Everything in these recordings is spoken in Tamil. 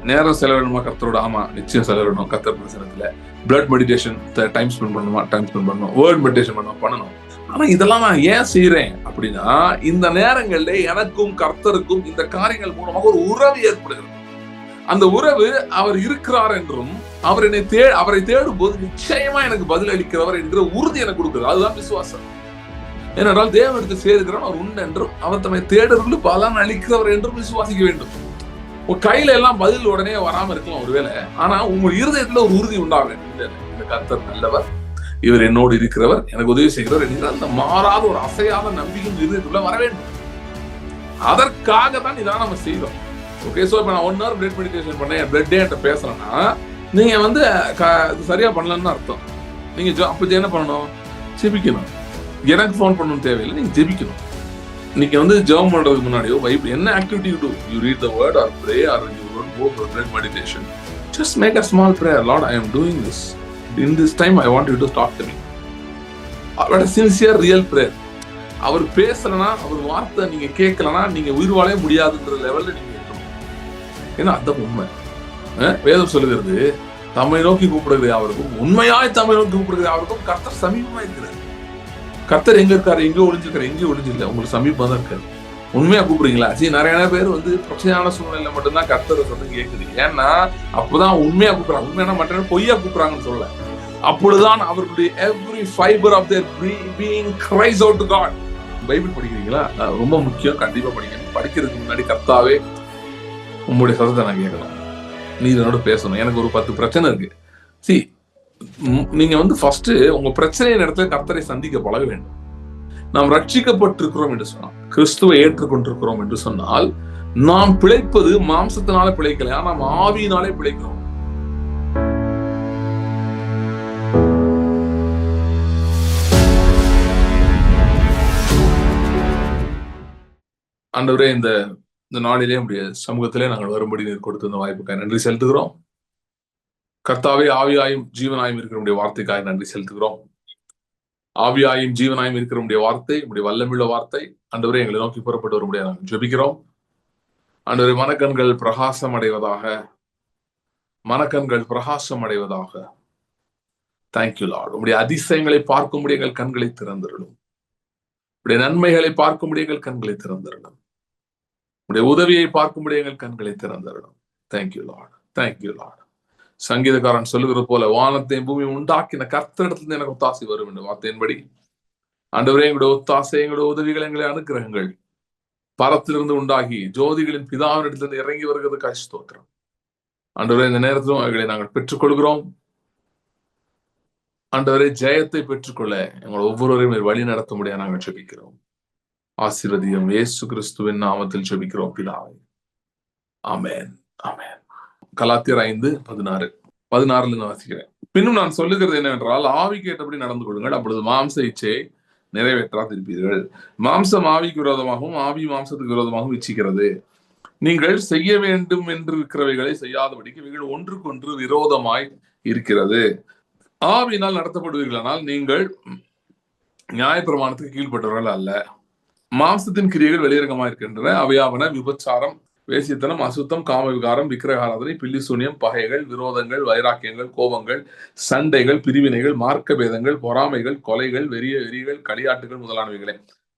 நேரம் செலவிடணுமா கர்த்தரோட? ஆமா, நிச்சயம் செலவிடணும். கர்த்தர் பிரசனத்துல பிளட் மெடிடேஷன் டைம் ஸ்பெண்ட் பண்ணணுமா? டைம் ஸ்பெண்ட் பண்ணணும். வேர்ட் மெடிடேஷன் பண்ணணும். ஆனா இதெல்லாம் நான் ஏன் செய்யறேன் அப்படின்னா, இந்த நேரங்கள்ல எனக்கும் கர்த்தருக்கும் இந்த காரியங்கள் மூலமாக ஒரு உறவு ஏற்படுகிறது. அந்த உறவு அவர் இருக்கிறார் என்றும் அவரை தேடும் போது நிச்சயமா எனக்கு பதில் அளிக்கிறவர் என்கிற உறுதி எனக்கு கொடுக்குறது. அதுதான் விசுவாசம். ஏனென்றால் தேவனிடத்தில் சேர்க்கிறவன் அவர் உண்டு என்றும் அவர் தம்மை தேடுவர்களுக்கு பலன் அளிக்கிறவர் என்றும் விசுவாசிக்க வேண்டும். கையில எல்லாம் பதில் உடனே வராம இருக்கலாம் ஒருவேளை, ஆனா உங்க இருதயத்துல ஒரு உறுதி உண்டாக, இந்த கர்த்தர் நல்லவர், இவர் என்னோடு இருக்கிறவர், எனக்கு உதவி செய்கிறவர் என்கிற அந்த மாறாத ஒரு அசையாத நம்பிக்கை இருதயத்துக்குள்ள வர வேண்டும். அதற்காக தான் இதான் நம்ம செய்தோம். ஓகே, சோ இப்ப நான் 1 hour பிளட் மெடிடேஷன் பண்ணேன், பிளட் டே பேசுறேன்னா நீங்க சரியா பண்ணலன்னு அர்த்தம். நீங்க அப்ப என்ன பண்ணணும்? ஜெபிக்கணும். எனக்கு போன் பண்ணணும் தேவையில்லை, நீங்க ஜெபிக்கணும். நீங்க ஜெபம் பண்றதுக்கு முன்னாடியோ என்ன activity you do, you read the word or pray or you go for blood meditation, just make a small prayer. Lord, I am doing this. In this time I want you to talk to me. அவரோட சின்சியர் ரியல் பிரேயர். அவர் பேசலனா, அவர் வார்த்தை நீங்க கேட்கலனா நீங்க உயிர் வாழவே முடியாதுன்ற லெவல்ல நீங்க இருக்கணும். ஏன்னா அதான் உண்மை. வேதம் சொல்லுகிறது, தம்மை நோக்கி கூப்பிடுகிறது அவருக்கும், உண்மையாய் தம்மை நோக்கி கூப்பிடுகிறது அவருக்கும் கர்த்தர் சமீபமா இருக்கிறார். கர்த்தர் எங்க இருக்காரு? எங்கேயோ ஒளிஞ்சிருக்காரு? எங்கேயும் ஒளிஞ்சில்ல, உங்களுக்கு சமீபமா தான் இருக்காரு. உண்மையா கூப்பிடுறீங்களா? நிறைய பேர் பிரச்சனையான சூழ்நிலை மட்டும்தான் கர்த்தரை சொல்றது கேட்குது. ஏன்னா அப்பதான் உண்மையா கூப்பிடுறாங்க. உண்மையான மற்ற பொய்யா கூப்பிடுறாங்கன்னு சொல்ல, அப்பொழுதுதான் அவர்களுடைய every fiber of their being cries out to God. Bible படிக்கிறீங்களா? ரொம்ப முக்கியம், கண்டிப்பா படிக்கணும். படிக்கிறதுக்கு முன்னாடி கர்த்தாவே உங்களுடைய சத்தத்தை நான் கேட்கணும், நீ என்னோட பேசணும், எனக்கு ஒரு 10 பிரச்சனை இருக்கு. நீங்க ஃபர்ஸ்ட் உங்க பிரச்சனையின் இடத்துல கர்த்தரை சந்திக்க பழக வேண்டும். நாம் ரட்சிக்கப்பட்டிருக்கிறோம் என்று சொன்னால், கிறிஸ்துவை ஏற்றுக்கொண்டிருக்கிறோம் என்று சொன்னால், நாம் பிழைப்பது மாம்சத்தினால பிழைக்கல, ஆனா நாம் ஆவியினாலே பிழைக்கிறோம். ஆண்டவரே, இந்த நாளிலே உடைய சமூகத்திலே நாங்கள் வரும்படி நீர் கொடுத்த இந்த வாய்ப்புக்காக நன்றி செலுத்துகிறோம். கர்த்தாவே, ஆவியாயும் ஜீவனாயும் இருக்கிற வார்த்தைக்காக நன்றி செலுத்துகிறோம். ஆவியாயும் ஜீவனாயும் இருக்கிற வார்த்தை, உடைய வல்லமுள்ள வார்த்தை ஆண்டவரே எங்களை நோக்கி புறப்பட்டு வரும்படியாக நாங்கள் ஜெபிக்கிறோம். ஆண்டவரே, மனக்கண்கள் பிரகாசம் அடைவதாக, மனக்கண்கள் பிரகாசம் அடைவதாக. Thank you Lord. உடைய அதிசயங்களை பார்க்கும்படி எங்கள் கண்களை திறந்திரணும். உடைய நன்மைகளை பார்க்கும்படி எங்கள் கண்களை திறந்திரணும். உடைய உதவியை பார்க்கும்படி எங்கள் கண்களை திறந்திரணும். Thank you lord. Thank you lord. சங்கீதக்காரன் சொல்லுகிற போல, வானத்தையும் பூமியை உண்டாக்கின கர்த்தரிடத்திலிருந்து எனக்கு ஒத்தாசை வரும் என்று வார்த்தையின்படி ஆண்டவரே, எங்களுடைய ஒத்தாசை, எங்களுடைய உதவிகள், எங்களை அனுக்கிரகங்கள் பரத்திலிருந்து உண்டாகி ஜோதிகளின் பிதாவினிடத்திலிருந்து இறங்கி வருகிறது. ஸ்தோத்திரம் ஆண்டவரே. இந்த நேரத்திலும் அவைகளை நாங்கள் பெற்றுக்கொள்கிறோம். ஆண்டவரே, ஜெயத்தை பெற்றுக்கொள்ள எங்கள் ஒவ்வொருவரையும் வழி நடத்த முடியாது நாங்கள் ஜெபிக்கிறோம். ஆசீர்வதியும் இயேசு கிறிஸ்துவின் நாமத்தில் ஜெபிக்கிறோம் பிதாவே. ஆமென், ஆமென். கலாத்தியர் 5:16 நான் வாசிக்கிறேன். பின்னும் நான் சொல்லுகிறது என்னவென்றால், ஆவிக்கு ஏற்றபடி நடந்து கொள்ளுங்கள், அப்பொழுது மாம்ச இச்சையை நிறைவேற்றாதிருப்பீர்கள். மாம்சம் ஆவிக்கு விரோதமாகவும் ஆவி மாம்சத்துக்கு விரோதமாகவும் இச்சிக்கிறது. நீங்கள் செய்ய வேண்டும் என்று இருக்கிறவைகளை செய்யாதபடிக்கு இவைகள் ஒன்றுக்கொன்று விரோதமாய் இருக்கிறது. ஆவியினால் நடத்தப்படுவீர்களானால் நீங்கள் நியாயப்பிரமாணத்துக்கு கீழ்பட்டவர்கள் அல்ல. மாம்சத்தின் கிரியைகள் வெளியரங்கமாக இருக்கின்றன. அவையாவன விபச்சாரம், வேசித்தனம், அசுத்தம், காம விகாரம், விக்கிரகாராதனை, பில்லிசூனியம், பகைகள், விரோதங்கள், வைராக்கியங்கள், கோபங்கள், சண்டைகள், பிரிவினைகள், மார்க்க பேதங்கள், பொறாமைகள், கொலைகள், வெறிகள், களியாட்டுகள் முதலானவைகளே.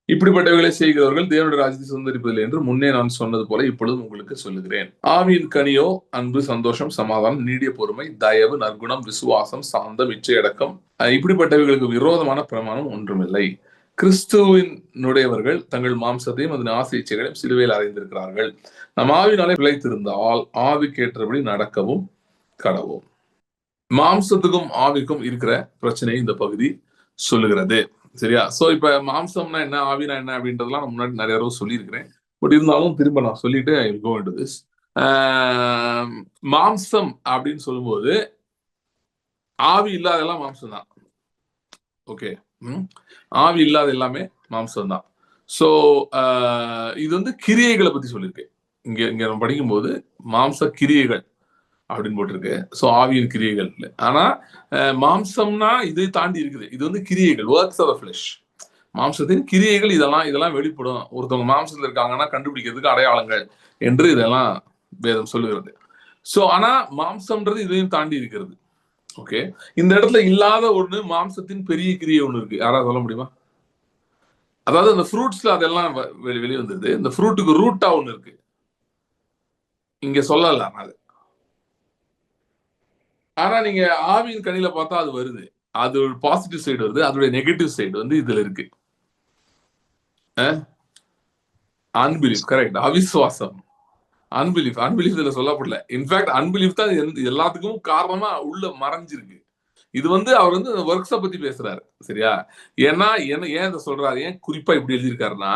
இப்படிப்பட்டவைகளை செய்கிறவர்கள் தேவனுடைய ராஜ்யத்தை சுதந்தரிப்பதில்லை என்று முன்னே நான் சொன்னது போல இப்பொழுதும் உங்களுக்கு சொல்லுகிறேன். ஆவியின் கனியோ அன்பு, சந்தோஷம், சமாதானம், நீடிய பொறுமை, தயவு, நற்குணம், விசுவாசம், சாந்தம், இச்சையடக்கம். இப்படிப்பட்டவைகளுக்கு விரோதமான பிரமாணம் ஒன்றுமில்லை. கிறிஸ்துவினுடையவர்கள் தங்கள் மாம்சத்தையும் அதன் ஆசை இச்சைகளையும் சிலுவையில் அறைந்திருக்கிறார்கள். நம் ஆவினாலே பிழைத்திருந்தால் ஆவிக்கேற்றபடி நடக்கவும் கடவோம். மாம்சத்துக்கும் ஆவிக்கும் இருக்கிற பிரச்சனை இந்த பகுதி சொல்லுகிறது. சரியா? சோ இப்ப மாம்சம்னா என்ன, ஆவினா என்ன அப்படின்றதெல்லாம் நான் முன்னாடி நிறைய தடவை சொல்லியிருக்கிறேன். பட் இருந்தாலும் திரும்ப நான் சொல்லிட்டு I will go into this. மாம்சம் அப்படின்னு சொல்லும்போது ஆவி இல்லாதெல்லாம் மாம்சம் தான். ஓகே, ஆவி இல்லாத எல்லாமே மாம்சம் தான். சோ இது கிரியைகளை பத்தி சொல்லியிருக்கு. இங்க நம்ம படிக்கும்போது மாம்ச கிரியைகள் அப்படின்னு போட்டிருக்கு. சோ ஆவியின் கிரியைகள் இல்லை. ஆனா மாம்சம்னா இதை தாண்டி இருக்குது. இது கிரியைகள், ஒர்க்ஸ் ஆஃப் தி ஃப்ளெஷ். மாம்சத்தின் கிரியைகள் இதெல்லாம் வெளிப்படும். ஒருத்தவங்க மாம்சத்துல இருக்காங்கன்னா கண்டுபிடிக்கிறதுக்கு அடையாளங்கள் என்று இதெல்லாம் வேதம் சொல்லுகிறது. சோ ஆனா மாம்சம்ன்றது இதையும் தாண்டி இருக்கிறது. ஓகே, இந்த இடத்துல இல்லாத ஒண்ணு மாம்சத்தின் பெரிய கிரியை ஒண்ணு இருக்கு. யாராவது சொல்ல முடியுமா? அதாவது அந்த ஃப்ரூட்ஸ்ல அதெல்லாம் வெளியே வந்தது. இந்த ஃப்ரூட்டுக்கு ரூட்டா ஒண்ணு இருக்கு. இங்க சொல்லல அது. ஆனா நீங்க ஆவியின் கனியில பார்த்தா அது வருது. அது ஒரு பாசிட்டிவ் சைடு வருது. அதோட நெகட்டிவ் சைடு வந்து இதுல இருக்கு. Unbelief, correct. அவிசுவாசம். அன்பிலீஃப் இதுல சொல்லப்படல. இன்ஃபேக்ட் அன்பிலீஃப் தான் எல்லாத்துக்கும் காரணமா உள்ள மறைஞ்சிருக்கு. இது வந்து அவர் வந்து ஒர்க்ஸ பத்தி பேசுறாரு. சரியா? ஏன்னா ஏன் இத சொல்றாரு? ஏன் குறிப்பா இப்படி எழுதியிருக்காருன்னா,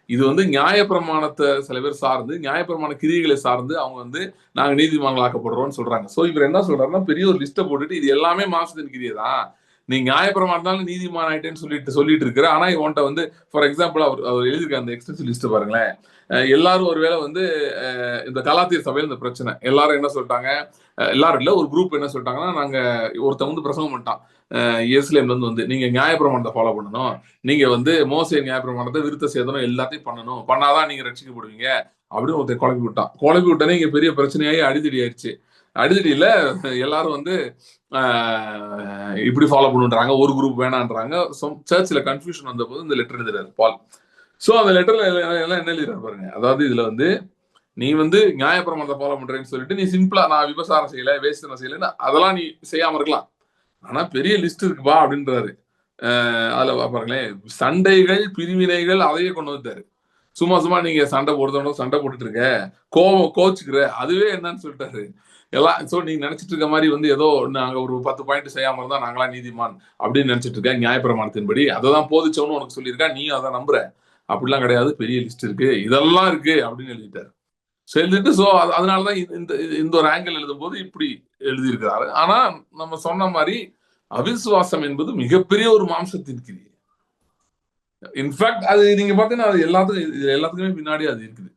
இது வந்து நியாயப்பிரமாணத்த சில பேர் சார்ந்து, நியாயப்பிரமாண கிரியைகளை சார்ந்து அவங்க வந்து நாங்க நீதிமான்களாக்கப்படுறோம்னு சொல்றாங்க. சோ இவர் என்ன சொல்றாருன்னா, பெரிய ஒரு லிஸ்ட்ட போட்டுட்டு இது எல்லாமே மாம்சத்தின் கிரியை தான். நீ நியாயப்பிரமாணத்தால நீதிமான் ஆயிட்டேன்னு சொல்லிட்டு இருக்கிற. ஆனா இவன்ட்ட வந்து ஃபார் எக்ஸாம்பிள் அவர் எழுதியிருக்க அந்த எக்ஸ்டென்சிவ் லிஸ்ட் பாருங்களேன். எல்லாரும் ஒருவேளை வந்து இந்த கலாத்தியர் சபையில இந்த பிரச்சனை. எல்லாரும் என்ன சொல்லிட்டாங்க? எல்லாரும் இல்ல, ஒரு குரூப் என்ன சொல்லிட்டாங்கன்னா, நாங்க ஒருத்தன் வந்து பிரசங்கம் பண்ணிட்டான். எருசலேம்ல இருந்து வந்து நீங்க நியாயப்பிரமாணத்தை ஃபாலோ பண்ணணும். நீங்க வந்து மோசே நியாயப்பிரமாணத்தை விருத்த சேதனம் எல்லாத்தையும் பண்ணணும். பண்ணாதான் நீங்க ரட்சிக்கப்படுவீங்க. அப்படின்னு ஒருத்தர் குழப்பி விட்டான். குழப்பி விட்டனே இங்க பெரிய பிரச்சனையாகி அடிதடி ஆயிடுச்சு. அடிதடியில எல்லாரும் வந்து இப்படி ஃபாலோ பண்ணுன்றாங்க. ஒரு குரூப் வேணான்றாங்க. சர்ச்சில் கன்ஃபியூஷன் வந்த போது இந்த லெட்டர் எழுதுறாரு பால். சோ அந்த லெட்டர்ல எல்லாம் என்ன எழுதுறாரு பாருங்க. அதாவது இதுல வந்து நீ வந்து நியாயப்பிரமாணத்தை ஃபாலோ பண்றேன்னு சொல்லிட்டு நீ சிம்பிளா நான் விபசாரம் செய்யல, வேஸ்டனம் செய்யல, அதெல்லாம் நீ செய்யாம இருக்கலாம். ஆனா பெரிய லிஸ்ட் இருக்குப்பா அப்படின்றாரு. அதுல பாருங்களேன், சண்டைகள், பிரிவினைகள் அதையே கொண்டு வந்துட்டாரு. சும்மா சும்மா நீங்க சண்டை போடுறதோட சண்டை போட்டுட்டு இருக்க, கோச்சுக்கிற, அதுவே என்னன்னு சொல்லிட்டாரு. எல்லாம் சோ நீங்க நினைச்சிட்டு இருக்க மாதிரி வந்து ஏதோ நாங்க ஒரு 10 பாயிண்ட் செய்யாம இருந்தா நாங்களா நீதிமான் அப்படின்னு நினைச்சிட்டு இருக்க. நியாயப்பிரமாணத்தின்படி அததான் போதிச்சவனு உனக்கு சொல்லியிருக்கா, நீ அதை நம்புற. அப்படிலாம் கிடையாது, பெரிய லிஸ்ட் இருக்கு, இதெல்லாம் இருக்கு அப்படின்னு எழுதிட்டாரு. எழுதிட்டு சோ அதனாலதான் இந்த இந்த ஒரு ஆங்கிள் எழுதும் போது இப்படி எழுதியிருக்கிறாரு. ஆனா நம்ம சொன்ன மாதிரி அவிசுவாசம் என்பது மிகப்பெரிய ஒரு மாம்சத்தின் கிரியை. இன்ஃபேக்ட் அது நீங்க பாத்தீங்கன்னா அது எல்லாத்துக்குமே பின்னாடி அது இருக்குது.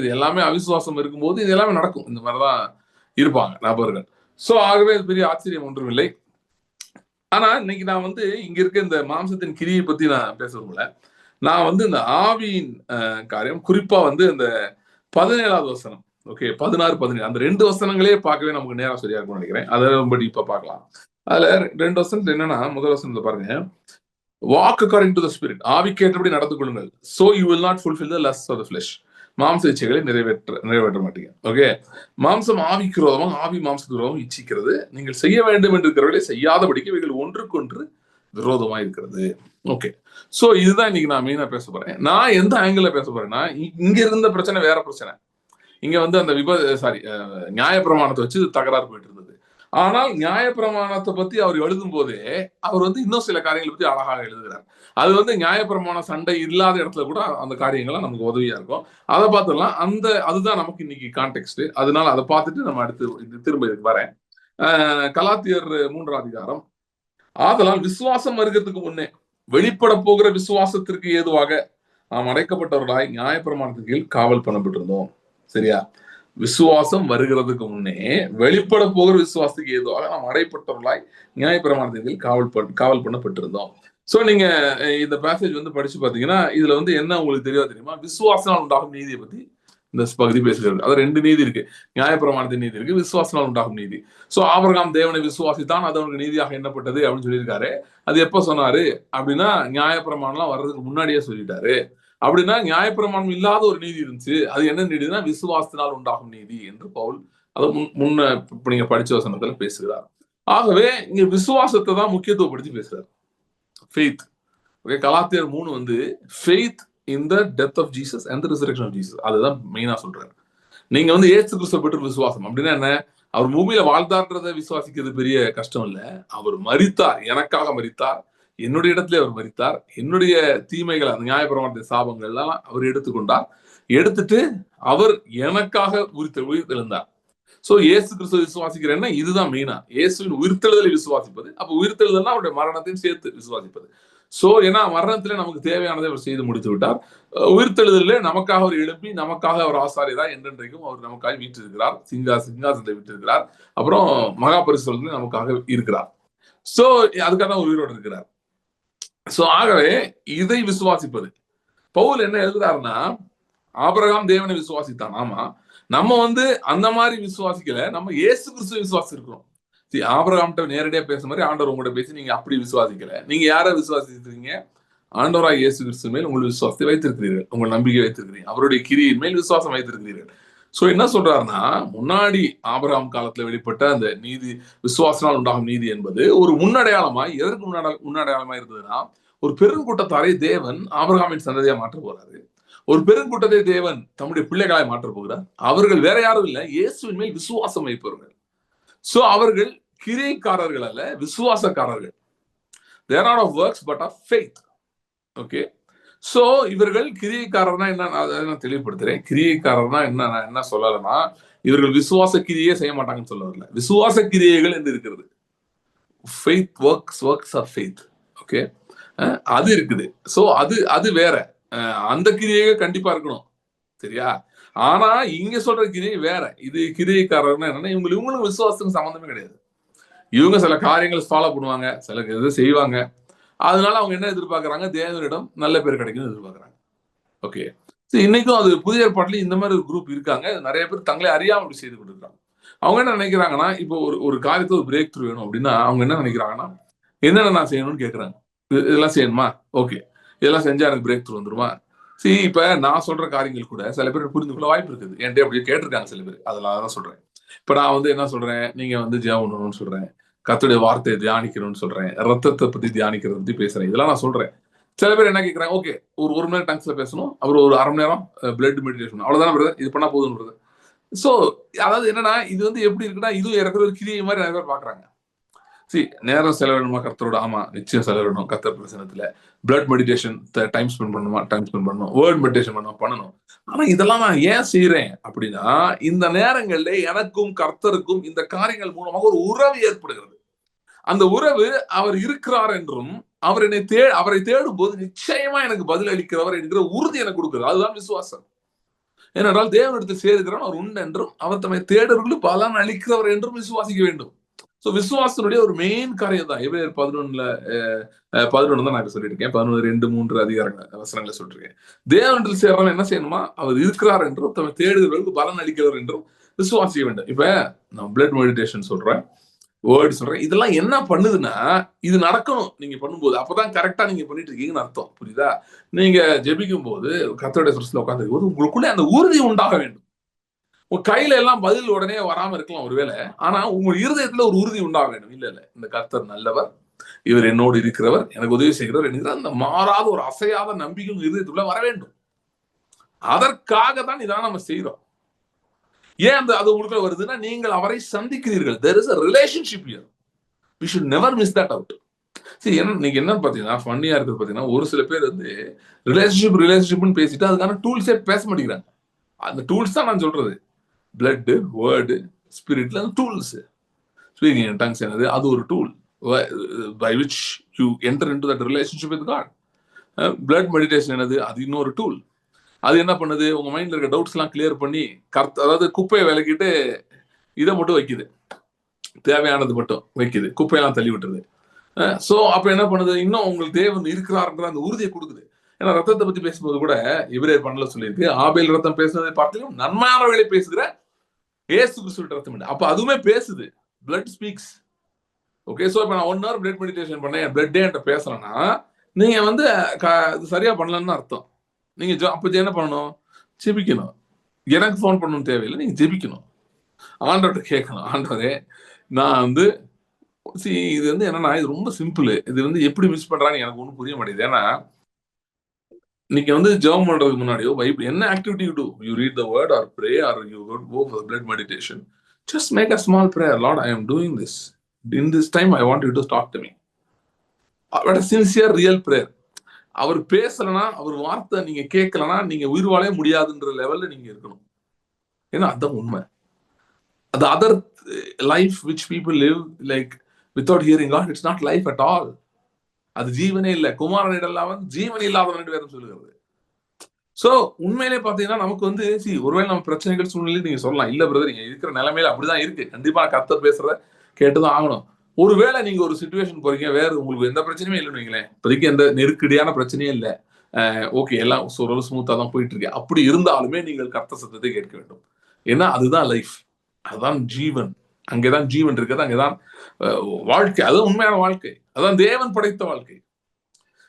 இது எல்லாமே அவிசுவாசம் இருக்கும்போது இது எல்லாமே நடக்கும். இந்த மாதிரிதான் இருப்பாங்க நபர்கள். சோ ஆகவே அது பெரிய ஆச்சரியம் ஒன்றும் இல்லை. ஆனா இன்னைக்கு நான் வந்து இங்க இருக்க இந்த மாம்சத்தின் கிரியை பத்தி நான் பேச விரும்பல. நான் வந்து இந்த ஆவியின் காரியம், குறிப்பா வந்து இந்த 17வது வசனம், ஓகே, 16, 17 அந்த 2 வசனங்களே பார்க்கவே நமக்கு நேரம் சரியா இருக்கும்னு நினைக்கிறேன். அதை ரொம்ப டீப்பா பார்க்கலாம். அதுல 2 வசனத்துல என்னன்னா, முதல் வசனத்துல பாருங்க, walk according to the spirit, ஆவிக்கேற்றபடி நடந்து கொள்ளுங்கள். So you will not fulfil the lust of the flesh, மாம்ச இச்சைகளை நிறைவேற்ற மாட்டீங்க. ஓகே, மாம்சம் ஆவிக்கு விரோதமாக, ஆவி மாம்சத்துக்கு விரோதமாக இச்சிக்கிறது. நீங்கள் செய்ய வேண்டும் என்று இருக்கிறவர்களை செய்யாதபடிக்கு இவைகள் ஒன்றுக்கொன்று விரோதமா இருக்கிறது. ஓகே, சோ இதுதான் இன்னைக்கு நான் மெயினா பேச போறேன். நான் எந்த ஆங்கிள் பேச போறேன்னா, இங்க இருந்த பிரச்சனை வேற பிரச்சனை. இங்க வந்து அந்த நியாயப்பிரமாணத்தை வச்சு தகராறு போயிட்டு இருந்தது. ஆனால் நியாயப்பிரமாணத்தை பத்தி அவர் எழுதும் போதே அவர் வந்து இன்னும் சில காரியங்களை பத்தி அழகாக எழுதுகிறார். அது வந்து நியாயப்பிரமாண சண்டை இல்லாத இடத்துல கூட அந்த காரியங்கள்லாம் நமக்கு உதவியா இருக்கும். அதை பார்த்துடலாம். அதுதான் நமக்கு இன்னைக்கு கான்டெக்ட். அதனால அதை பார்த்துட்டு நம்ம அடுத்து திரும்ப இதுக்கு வரேன். கலாத்தியர் 3ஆம் அதிகாரம். ஆதலால் விசுவாசம் வருகிறதுக்கு முன்னே வெளிப்பட போகிற விசுவாசத்திற்கு ஏதுவாக நாம் அடைக்கப்பட்டவர்களாய் நியாயப்பிரமாணத்தின் கீழ் காவல் பண்ணப்பட்டிருந்தோம். சரியா? விசுவாசம் வருகிறதுக்கு முன்னே வெளிப்பட போகிற விசுவாசத்துக்கு ஏதுவாக நாம் அடைப்பட்டவர்களாய் நியாயப்பிரமாணத்தின் கீழ் காவல் பண்ணப்பட்டிருந்தோம். சோ நீங்க இந்த பேசேஜ் வந்து படிச்சு பாத்தீங்கன்னா இதுல வந்து என்ன உங்களுக்கு தெரியுமா, விசுவாசனால் உண்டாகும் நீதியை பத்தி இந்த பகுதி பேசுகிறது. அது 2 நீதி இருக்கு. நியாயப்பிரமாணத்தின் நீதி இருக்கு, விசுவாசனால் உண்டாகும் நீதி. சோ ஆபிரகாம் தேவனை விசுவாசித்தான், அது அவனுக்கு நீதியாக எண்ணப்பட்டது அப்படின்னு சொல்லியிருக்காரு. அது எப்ப சொன்னாரு அப்படின்னா, நியாயப்பிரமாணம் வர்றதுக்கு முன்னாடியே சொல்லிட்டாரு. அப்படின்னா நியாயப்பிரமாணம் இல்லாத ஒரு நீதி இருந்துச்சு. அது என்ன நீதினா விசுவாசத்தினால் உண்டாகும் நீதி என்று பவுல் அதை முன்ன நீங்க படிச்ச வசனத்துல பேசுகிறார். ஆகவே இங்க விசுவாசத்தை தான் முக்கியத்துவப்படுத்தி பேசுறாரு. ஃபெய்த். ஓகே, கலாத்தியர் 3 வந்து faith in the death of Jesus and the resurrection of Jesus, அதுதான் மெயினா சொல்றாரு. நீங்க வந்து இயேசு கிறிஸ்துவை பெற்ற விசுவாசம் அப்படின்னா என்ன? அவர் பூமியில வாழ்ந்தார்ன்றதை விசுவாசிக்கிறது பெரிய கஷ்டம் இல்ல. அவர் மரித்தார், எனக்காக மரித்தார், என்னுடைய இடத்துல அவர் மரித்தார், என்னுடைய தீமைகள், அந்த நியாயப்பிரமாணத்தின் சாபங்கள் எல்லாம் அவர் எடுத்துக்கொண்டார். எடுத்துட்டு அவர் எனக்காக உயிர்த்தெழுந்தார். சோ இயேசு கிறிஸ்துவை விசுவாசிக்கிறேன்னா இதுதான் மெயினா. இயேசுவின் உயிர்த்தெழுதலை விசுவாசிப்பது. அப்ப உயிர்த்தெழுதல்னா அவருடைய மரணத்தையும் சேர்த்து விசுவாசிப்பது. சோ ஏன்னா மரணத்துல நமக்கு தேவையானதை அவர் செய்து முடித்து விட்டார். உயிர்த்தெழுதலில் நமக்காக அவர் எழுப்பி, நமக்காக அவர் ஆசாரியரா என்றென்றைக்கும் அவர் நமக்காக வீற்றிருக்கிறார். சிங்காசனத்தை விட்டிருக்கிறார். அப்புறம் மகா பரிசுத்தத்திலே நமக்காக இருக்கிறார். சோ அதுக்காக உயிரோடு இருக்கிறார். சோ ஆகவே இதை விசுவாசிப்பது. பவுல் என்ன எழுதுறாருன்னா, ஆபிரகாம் தேவனை விசுவாசித்தான், ஆமா. நம்ம வந்து அந்த மாதிரி விசுவாசிக்கல, நம்ம இயேசு கிறிஸ்துவ விசுவாசிக்கிறோம். ஆபிரகாம்கிட்ட நேரடியா பேச மாதிரி ஆண்டவர் உங்கள்கிட்ட பேசி நீங்க அப்படி விசுவாசிக்கல. நீங்க யாரை விசுவாசிக்கிறீங்க? ஆண்டவராய் இயேசு கிறிஸ்து மேல் உங்கள் விசுவாசத்தை வைத்திருக்கிறீர்கள், உங்கள் நம்பிக்கை வைத்திருக்கிறீங்க, அவருடைய கிரியின் மேல் விசுவாசம் வைத்திருக்கிறீர்கள். சோ என்ன சொல்றாருன்னா, முன்னாடி ஆபிரகாம் காலத்துல வெளிப்பட்ட அந்த நீதி, விசுவாசனால் உண்டாகும் நீதி என்பது ஒரு முன்னடையாளமாய், எதற்கு முன்னடையாளமாய் இருந்ததுன்னா, ஒரு பெருங்கூட்டத்தாரை தேவன் ஆபிரகாமின் சந்ததியா மாற்ற போறாரு. ஒரு பெருங்கூட்டத்தை தேவன் தம்முடைய பிள்ளைகளாய் மாற்ற போகிறார். அவர்கள் வேற யாரும் இல்லை, இயேசுவின் மேல் விசுவாசம் வைப்பவர்கள். சோ அவர்கள் கிரியைக்காரர்கள் அல்ல, விசுவாசக்காரர்கள். they are not of works but of faith. Okay, so இவர்கள் கிரியைக்காரர்னா என்ன, நான் தெளிவுபடுத்துறேன். கிரியைக்காரர்னா என்ன சொல்லலைன்னா, இவர்கள் விசுவாச கிரியே செய்ய மாட்டாங்கன்னு சொல்ல வரல. விசுவாச கிரியைகள் என்று இருக்கிறது. Faith works of faith. Okay, அது இருக்குது. சோ அது வேற. அந்த கிரியைகள் கண்டிப்பா இருக்கணும், சரியா? ஆனா இங்க சொல்ற கிரியை வேற. இது கிரியைக்காரர்னா என்னன்னா, இவங்களுக்கு விசுவாசத்துக்கு சம்பந்தமே கிடையாது. இவங்க சில காரியங்கள் ஃபாலோ பண்ணுவாங்க, சில இது செய்வாங்க. அதனால அவங்க என்ன எதிர்பார்க்கறாங்க? தேவனிடம் நல்ல பேர் கிடைக்கும்னு எதிர்பார்க்கறாங்க. ஓகே, இன்னைக்கும் அது புதிய ஏற்பாட்டிலும் இந்த மாதிரி ஒரு குரூப் இருக்காங்க. நிறைய பேர் தங்களை அறியாம அப்படி செய்து கொண்டிருக்காங்க. அவங்க என்ன நினைக்கிறாங்கன்னா, இப்போ ஒரு காரியத்தை ஒரு பிரேக் த்ரூ வேணும் அப்படின்னா அவங்க என்ன நினைக்கிறாங்கன்னா, என்னென்ன நான் செய்யணும்னு கேட்கறாங்க. இதெல்லாம் செய்யணுமா? ஓகே, இதெல்லாம் செஞ்சா எனக்கு பிரேக் த்ரூ வந்துருமா? இப்ப நான் சொல்ற காரியங்கள் கூட சில பேர் புரிந்து கொள்ள வாய்ப்பு இருக்குது. என்கிட்ட அப்படியே கேட்டிருக்காங்க சில பேர். அதெல்லாம் தான் சொல்றேன். இப்ப நான் வந்து என்ன சொல்றேன், நீங்க வந்து ஜெபம் பண்ணணும்னு சொல்றேன், கர்த்தருடைய வார்த்தையை தியானிக்கணும்னு சொல்றேன், ரத்தத்தை பத்தி தியானிக்கிறத பத்தி பேசுறேன், இதெல்லாம் நான் சொல்றேன். சில பேர் என்ன கேட்கறாங்க, ஓகே ஒரு மணி நேரம் டங்ஸ்ல பேசணும், அப்புறம் ஒரு அரை மணி நேரம் பிளட் மெடிடேஷன், அவ்வளவுதான் பிரதர், இது பண்ணா போதும் பிரதர். சோ அதாவது என்னன்னா, இது வந்து எப்படி இருக்குன்னா, இதுவும் இறக்குற ஒரு கிரியை மாதிரி நிறைய பேர் பாக்குறாங்க. நேரம் செலவிடணுமா கர்த்தரோட? ஆமா, நிச்சயம் செலவிடணும். கர்த்தர் பிரசனத்துல பிளட் மெடிடேஷன் டைம் ஸ்பெண்ட் பண்ணணும், வேர்ட் மெடிடேஷன் பண்ணணும். ஆனா இதெல்லாம் நான் ஏன் செய்யறேன் அப்படின்னா, இந்த நேரங்கள்ல எனக்கும் கர்த்தருக்கும் இந்த காரியங்கள் மூலமாக ஒரு உறவு ஏற்படுகிறது. அந்த உறவு அவர் இருக்கிறார் என்றும், அவரை தேடும் போது நிச்சயமா எனக்கு பதில் அளிக்கிறவர் என்கிற உறுதி எனக்கு கொடுக்குறது. அதுதான் விசுவாசம். ஏனென்றால் தேவனிடத்தில் சேருகிறவன் அவர் உண்டு என்றும், அவர் தம்மை தேடுவர்களுக்கு பலன் அளிக்கிறவர் என்றும் விசுவாசிக்க வேண்டும். சோ விசுவாசனுடைய ஒரு மெயின் காரியம் தான். எபிரேயர் 11 தான் நான் இப்ப சொல்லியிருக்கேன். 11:2-3 வசனங்களை சொல்லிருக்கேன். தேவனிடத்தில் சேர்றவன் என்ன செய்யணுமா? அவர் இருக்கிறார் என்றும், தம்மை தேடுகிறவர்களுக்கு பலன் அளிக்கிறவர் என்றும் விசுவாசிக்க வேண்டும். இப்ப நான் பிளட் மெடிடேஷன் சொல்றேன், வேர்டு சொல்றேன், இதெல்லாம் என்ன பண்ணுதுன்னா, இது நடக்கணும் நீங்க பண்ணும்போது. அப்பதான் கரெக்டா நீங்க பண்ணிட்டு இருக்கீங்கன்னு அர்த்தம். புரியுதா? நீங்க ஜெபிக்கும் போது, கர்த்தருடைய சரஸ்ல உட்கார்ந்து போது உங்களுக்குள்ள அந்த உறுதி உண்டாக வேண்டும். உங்க கையில எல்லாம் பதில் உடனே வராம இருக்கலாம் ஒருவேளை, ஆனா உங்க இருதயத்துல ஒரு உறுதி உண்டாக வேண்டும். இல்ல இந்த கர்த்தர் நல்லவர், இவர் என்னோடு இருக்கிறவர், எனக்கு உதவி செய்கிறவர் என்கிற அந்த மாறாத ஒரு அசையாத நம்பிக்கை உங்க இருதயத்துக்குள்ள வர வேண்டும். அதற்காக தான் இதெல்லாம் நம்ம செய்யறோம். ஏன் அது உங்களுக்கு வருதுன்னா, நீங்கள் அவரை சந்திக்கிறீர்கள். there is a relationship here. we should never miss that out. நீங்க என்ன பாத்தீங்கன்னா, ஃபன்னியா இருக்குது பாத்தீங்கன்னா, ஒரு சில பேர் வந்து ரிலேஷன்ஷிப்னு பேசிட்டு அதுக்கான டூல்ஸே பேச மாட்டேங்கிறாங்க. அந்த டூல்ஸ் தான் நான் சொல்றது. பிளட், வேர்டு, ஸ்பிரிட்ல டூல்ஸ். ஸ்பீக்கிங் இன் டங்ஸ் என்னது? அது ஒரு tool by which you enter into that relationship with God. Blood meditation என்னது? அது இன்னொரு டூல். அது என்ன பண்ணுது? உங்க மைண்ட்ல இருக்க டவுட்ஸ் எல்லாம் கிளியர் பண்ணி, அதாவது குப்பையை விலக்கிட்டு இதை மட்டும் வைக்குது, தேவையானது மட்டும் வைக்குது, குப்பையெல்லாம் தள்ளி விட்டுருது. சோ அப்ப என்ன பண்ணுது? இன்னும் உங்களுக்கு தேவன் இருக்கிறார்ன்ற அந்த உறுதியை கொடுக்குது. ஏன்னா ரத்தத்தை பத்தி பேசும்போது கூட எபிரேயர் 12 சொல்லியிருக்கு, ஆபேல் ரத்தம் பேசுவதை பார்த்திலும் நன்மையானவர்களை பேசுகிற இயேசு கிறிஸ்து ரத்தம். அப்ப அதுவுமே பேசுது. Blood speaks. ஓகே, சோ இப்ப நான் 1 hour பிளட் மெடிடேஷன் பண்ணேன், பிளட்டே என்கிட்ட பேசலன்னா, நீங்க வந்து சரியா பண்ணலன்னு அர்த்தம். நீங்க அப்ப என்ன பண்ணணும்? ஜெபிக்கணும். எனக்கு போன் பண்ணணும் தேவையில்லை, நீங்க ஜெபிக்கணும், ஆண்டவர்கிட்ட கேட்கணும். ஆண்டவரே, நான் வந்து இது வந்து என்னன்னா, இது ரொம்ப சிம்பிள். இது வந்து எப்படி மிஸ் பண்றான்னு எனக்கு ஒன்றும் புரிய மாட்டேங்குது. ஏன்னா நீங்க வந்து ஜெபம் பண்றதுக்கு முன்னாடியோ பைபிள் என்ன activity you do, you read the word or pray or you go for blood meditation, just make a small prayer. Lord, I am doing this, in this time I want you to talk to me. அவரோட சின்சியர் ரியல் பிரேயர். அவர் பேசலனா, அவர் வார்த்தை நீங்க கேட்கலனா, நீங்க உயிர் வாழவே முடியாதுன்ற லெவல்ல நீங்க இருக்கணும். ஏன்னா அதான் உண்மை. The other life which people live like without hearing God, it's not life at all. அது ஜீவனே இல்லை. குமாரனிடலாம் ஜீவன் இல்லாதவன் வேதம் சொல்லுகிறது. சோ உண்மையிலே பாத்தீங்கன்னா நமக்கு வந்து ஒருவேளை நம்ம பிரச்சனைகள் சூழ்நிலை நீங்க சொல்லலாம், இல்ல பிரதர் நீங்க இருக்கிற நிலைமையில அப்படிதான் இருக்கு, கண்டிப்பா கர்த்தர் பேசுறத கேட்டுதான் ஆகணும். ஒருவேளை நீங்க ஒரு சிச்சுவேஷன் போறீங்க, வேற உங்களுக்கு எந்த பிரச்சனையுமே இல்லைன்னு வைங்களேன், இப்போதைக்கு எந்த நெருக்கடியான பிரச்சனையே இல்லை, ஓகே எல்லாம் ஸ்மூத்தா தான் போயிட்டு இருக்கு, அப்படி இருந்தாலுமே நீங்கள் கர்த்தர் சத்தத்தை கேட்க வேண்டும். ஏன்னா அதுதான் லைஃப், அதுதான் ஜீவன். அங்கேதான் ஜீவன் இருக்கிறது, அங்கேதான் வாழ்க்கை. அதுதான் உண்மையான வாழ்க்கை, அதான் தேவன் படைத்த வாழ்க்கை.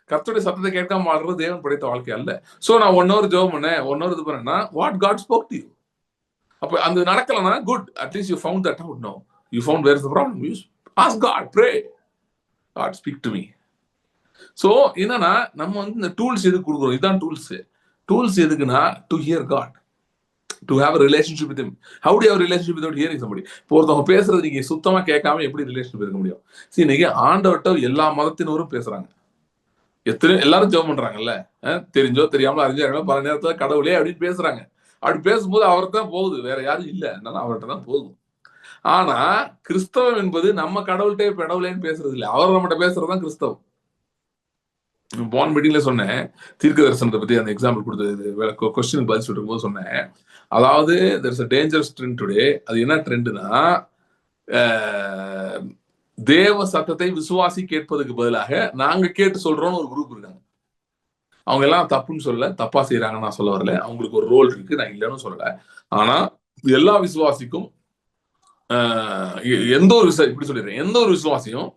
கர்த்தருடைய சத்தத்தை கேட்காம வாழ்றது தேவன் படைத்த வாழ்க்கை அல்ல. சோ நான் 1 hour ஜெபம் பண்ணேன், 1 hour இது பண்ணேன்னா what God spoke to you. அப்ப அந்த நடக்கலன்னா good, at least you found that out. No, you found where is the problem. You ask God, pray, God speak to me. So என்னன்னா நம்ம வந்து இந்த டூல்ஸ் எதுக்கு கொடுக்குறோம்? இதுதான் டூல்ஸ். டூல்ஸ் எதுக்குன்னா to hear God, to have a relationship with him. How do you have a relationship without hearing somebody? ஒருத்தவங்க பேசுறது நீங்க சுத்தமா கேட்காம எப்படி ரிலேஷன்ஷிப் இருக்க முடியும்? சரி, இன்னைக்கு ஆண்டவர்ட்ட எல்லா மதத்தினரும் பேசுறாங்க, எல்லாரும் ஜெபம் பண்றாங்கல்ல, தெரிஞ்சோ தெரியாமல அறிஞ்சோ பல நேரத்துல கடவுளே அப்படின்னு பேசுறாங்க. அப்படி பேசும்போது அவர்கிட்ட தான் போகுது, வேற யாரும் இல்ல, அதனால அவர்கிட்ட தான் போகும். ஆனா கிறிஸ்தவம் என்பது நம்ம கடவுள்கிட்ட கடவுளேன்னு பேசுறது இல்லை, அவர் நம்மகிட்ட பேசுறதுதான் கிறிஸ்தவம். பான் மீட்டிங்ல சொன்னேன், தீர்க்க தரிசனத்தை பத்தி அந்த எக்ஸாம்பிள் கொடுத்தது, கொஸ்டின் பதில் சொல்லும் போது சொன்னேன். அதாவது there is a dangerous trend today. அது என்ன ட்ரெண்ட்னா, தேவ சத்தத்தை விசுவாசி கேட்பதுக்கு பதிலாக நாங்க கேட்டு சொல்றோம்னு ஒரு குரூப் இருக்காங்க. அவங்க எல்லாம் தப்புன்னு சொல்லல, தப்பா செய்யறாங்கன்னு நான் சொல்ல வரல, அவங்களுக்கு ஒரு ரோல் இருக்கு, நான் இல்லைன்னு சொல்லல. ஆனா எல்லா விசுவாசிக்கும் எந்த ஒரு இப்படி சொல்லிடுறேன், எந்த ஒரு விசுவாசியும்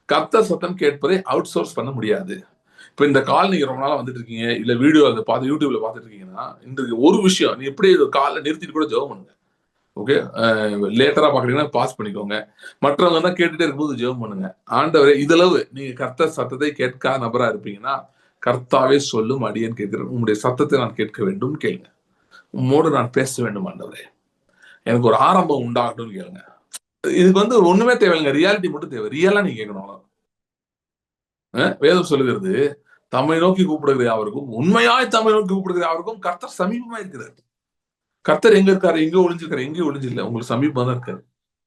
கர்த்தர் சத்தம் கேட்பதை அவுட் சோர்ஸ் பண்ண முடியாது. இப்ப இந்த கால் நீங்க ரொம்ப நாளா வந்துட்டு இருக்கீங்க, இல்ல வீடியோ அதை பார்த்து யூடியூப்ல பார்த்துட்டு இருக்கீங்கன்னா, இன்றைக்கு ஒரு விஷயம், நீ எப்படி காலை நிறுத்திட்டு கூட ஜெபம் பண்ணுங்க. ஓகே, லேட்டரா பாக்குறீங்கன்னா பாஸ் பண்ணிக்கோங்க. மற்றவங்க தான் கேட்டுட்டே இருக்கும்போது ஜெபம் பண்ணுங்க. ஆண்டவரே, இதளவு நீங்க கர்த்தர் சத்தத்தை கேட்காத நபரா இருப்பீங்கன்னா, கர்த்தாவே சொல்லும் அடியேன் கேட்கிறேன், உங்களுடைய சத்தத்தை நான் கேட்க வேண்டும் கேளுங்க. உம்மோடு நான் பேச வேண்டும் ஆண்டவரே, எனக்கு ஒரு ஆரம்பம் உண்டாகட்டும் கேளுங்க. இதுக்கு வந்து ஒண்ணுமே தேவையில்லைங்க, ரியாலிட்டி மட்டும் தேவை. ரியலா நீங்க கேட்கணும். வேதம் சொல்லுகிறது, தம்மை நோக்கி கூப்பிடுகிற யாவருக்கும், உண்மையாய் தம்மை நோக்கி கூப்பிடுகிற யாவருக்கும் கர்த்தர் சமீபமா இருக்கிறார். கர்த்தர் எங்க இருக்காரு? எங்க ஒளிஞ்சிருக்காரு? எங்கேயும் ஒளிஞ்சில்ல, உங்களுக்கு சமீபமா தான் இருக்காரு.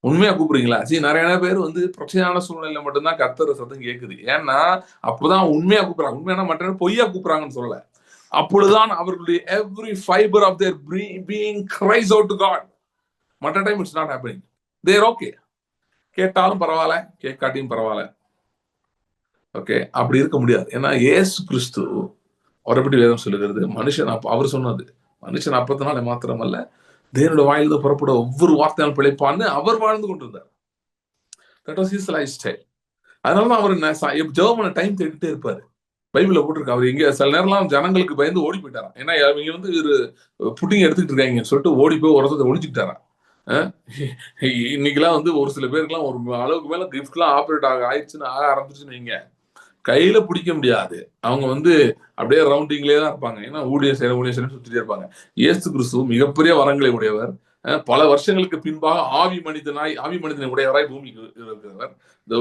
உண்மையா கூப்பிடுறீங்களா? சரி, நிறைய பேர் வந்து பிரச்சனையான சூழ்நிலையில மட்டும்தான் கர்த்தர் சத்தம் கேட்குது. ஏன்னா அப்பதான் உண்மையா கூப்பிடுறாங்க. உண்மையான மற்ற பொய்யா கூப்பிடுறாங்கன்னு சொல்லல. அப்பொழுதுதான் அவர்களுடைய every fibre of their being cries out to God. மற்ற time it's not happening. There okay, கேட்டாலும் பரவாயில்ல, கேட்காட்டியும் பரவாயில்ல. ஓகே, அப்படி இருக்க முடியாது. ஏன்னா இயேசு கிறிஸ்து அவரை பற்றி வேதம் சொல்லுகிறது, மனுஷன் அவர் சொன்னது, மனுஷன் அப்பத்தினால மாத்திரமல்ல தேவனுடைய வாயிலிருந்து புறப்பட ஒவ்வொரு வார்த்தையால் பிழைப்பான்னு அவர் வாழ்ந்து கொண்டிருந்தார். That was his life style. அதனாலதான் அவர் ஜெபம் பண்ண டைம் தேடிட்டே இருப்பாரு. பைபிள்ல போட்டிருக்கு, அவர் எங்க சில நேரம்லாம் ஜனங்களுக்கு பயந்து ஓடி போயிட்டாராம். ஏன்னா இவங்க வந்து ஒரு புட்டிங் எடுத்துக்கிட்டு இருக்காங்கன்னு சொல்லிட்டு ஓடி போய் ஒருத்தத்தை ஒழிச்சுக்கிட்டாராம். இன்னைக்கெல்லாம் வந்து ஒரு சில பேருக்குலாம் ஒரு அளவுக்கு மேல கிஃப்ட்லாம் ஆப்ரேட் ஆயிடுச்சுன்னு ஆரம்பிச்சுன்னு வைங்க, கையில பிடிக்க முடியாது. அவங்க வந்து அப்படியே ரவுண்டிங்லேயே தான் இருப்பாங்க. ஏன்னா ஊழியர் செய்ய சுத்திட்டே இருப்பாங்க. இயேசு கிறிஸ்து மிகப்பெரிய வரங்களை உடையவர். பல வருஷங்களுக்கு பின்பாக ஆவி மனிதனை உடையவராய் பூமிக்கு இருக்கிறவர்,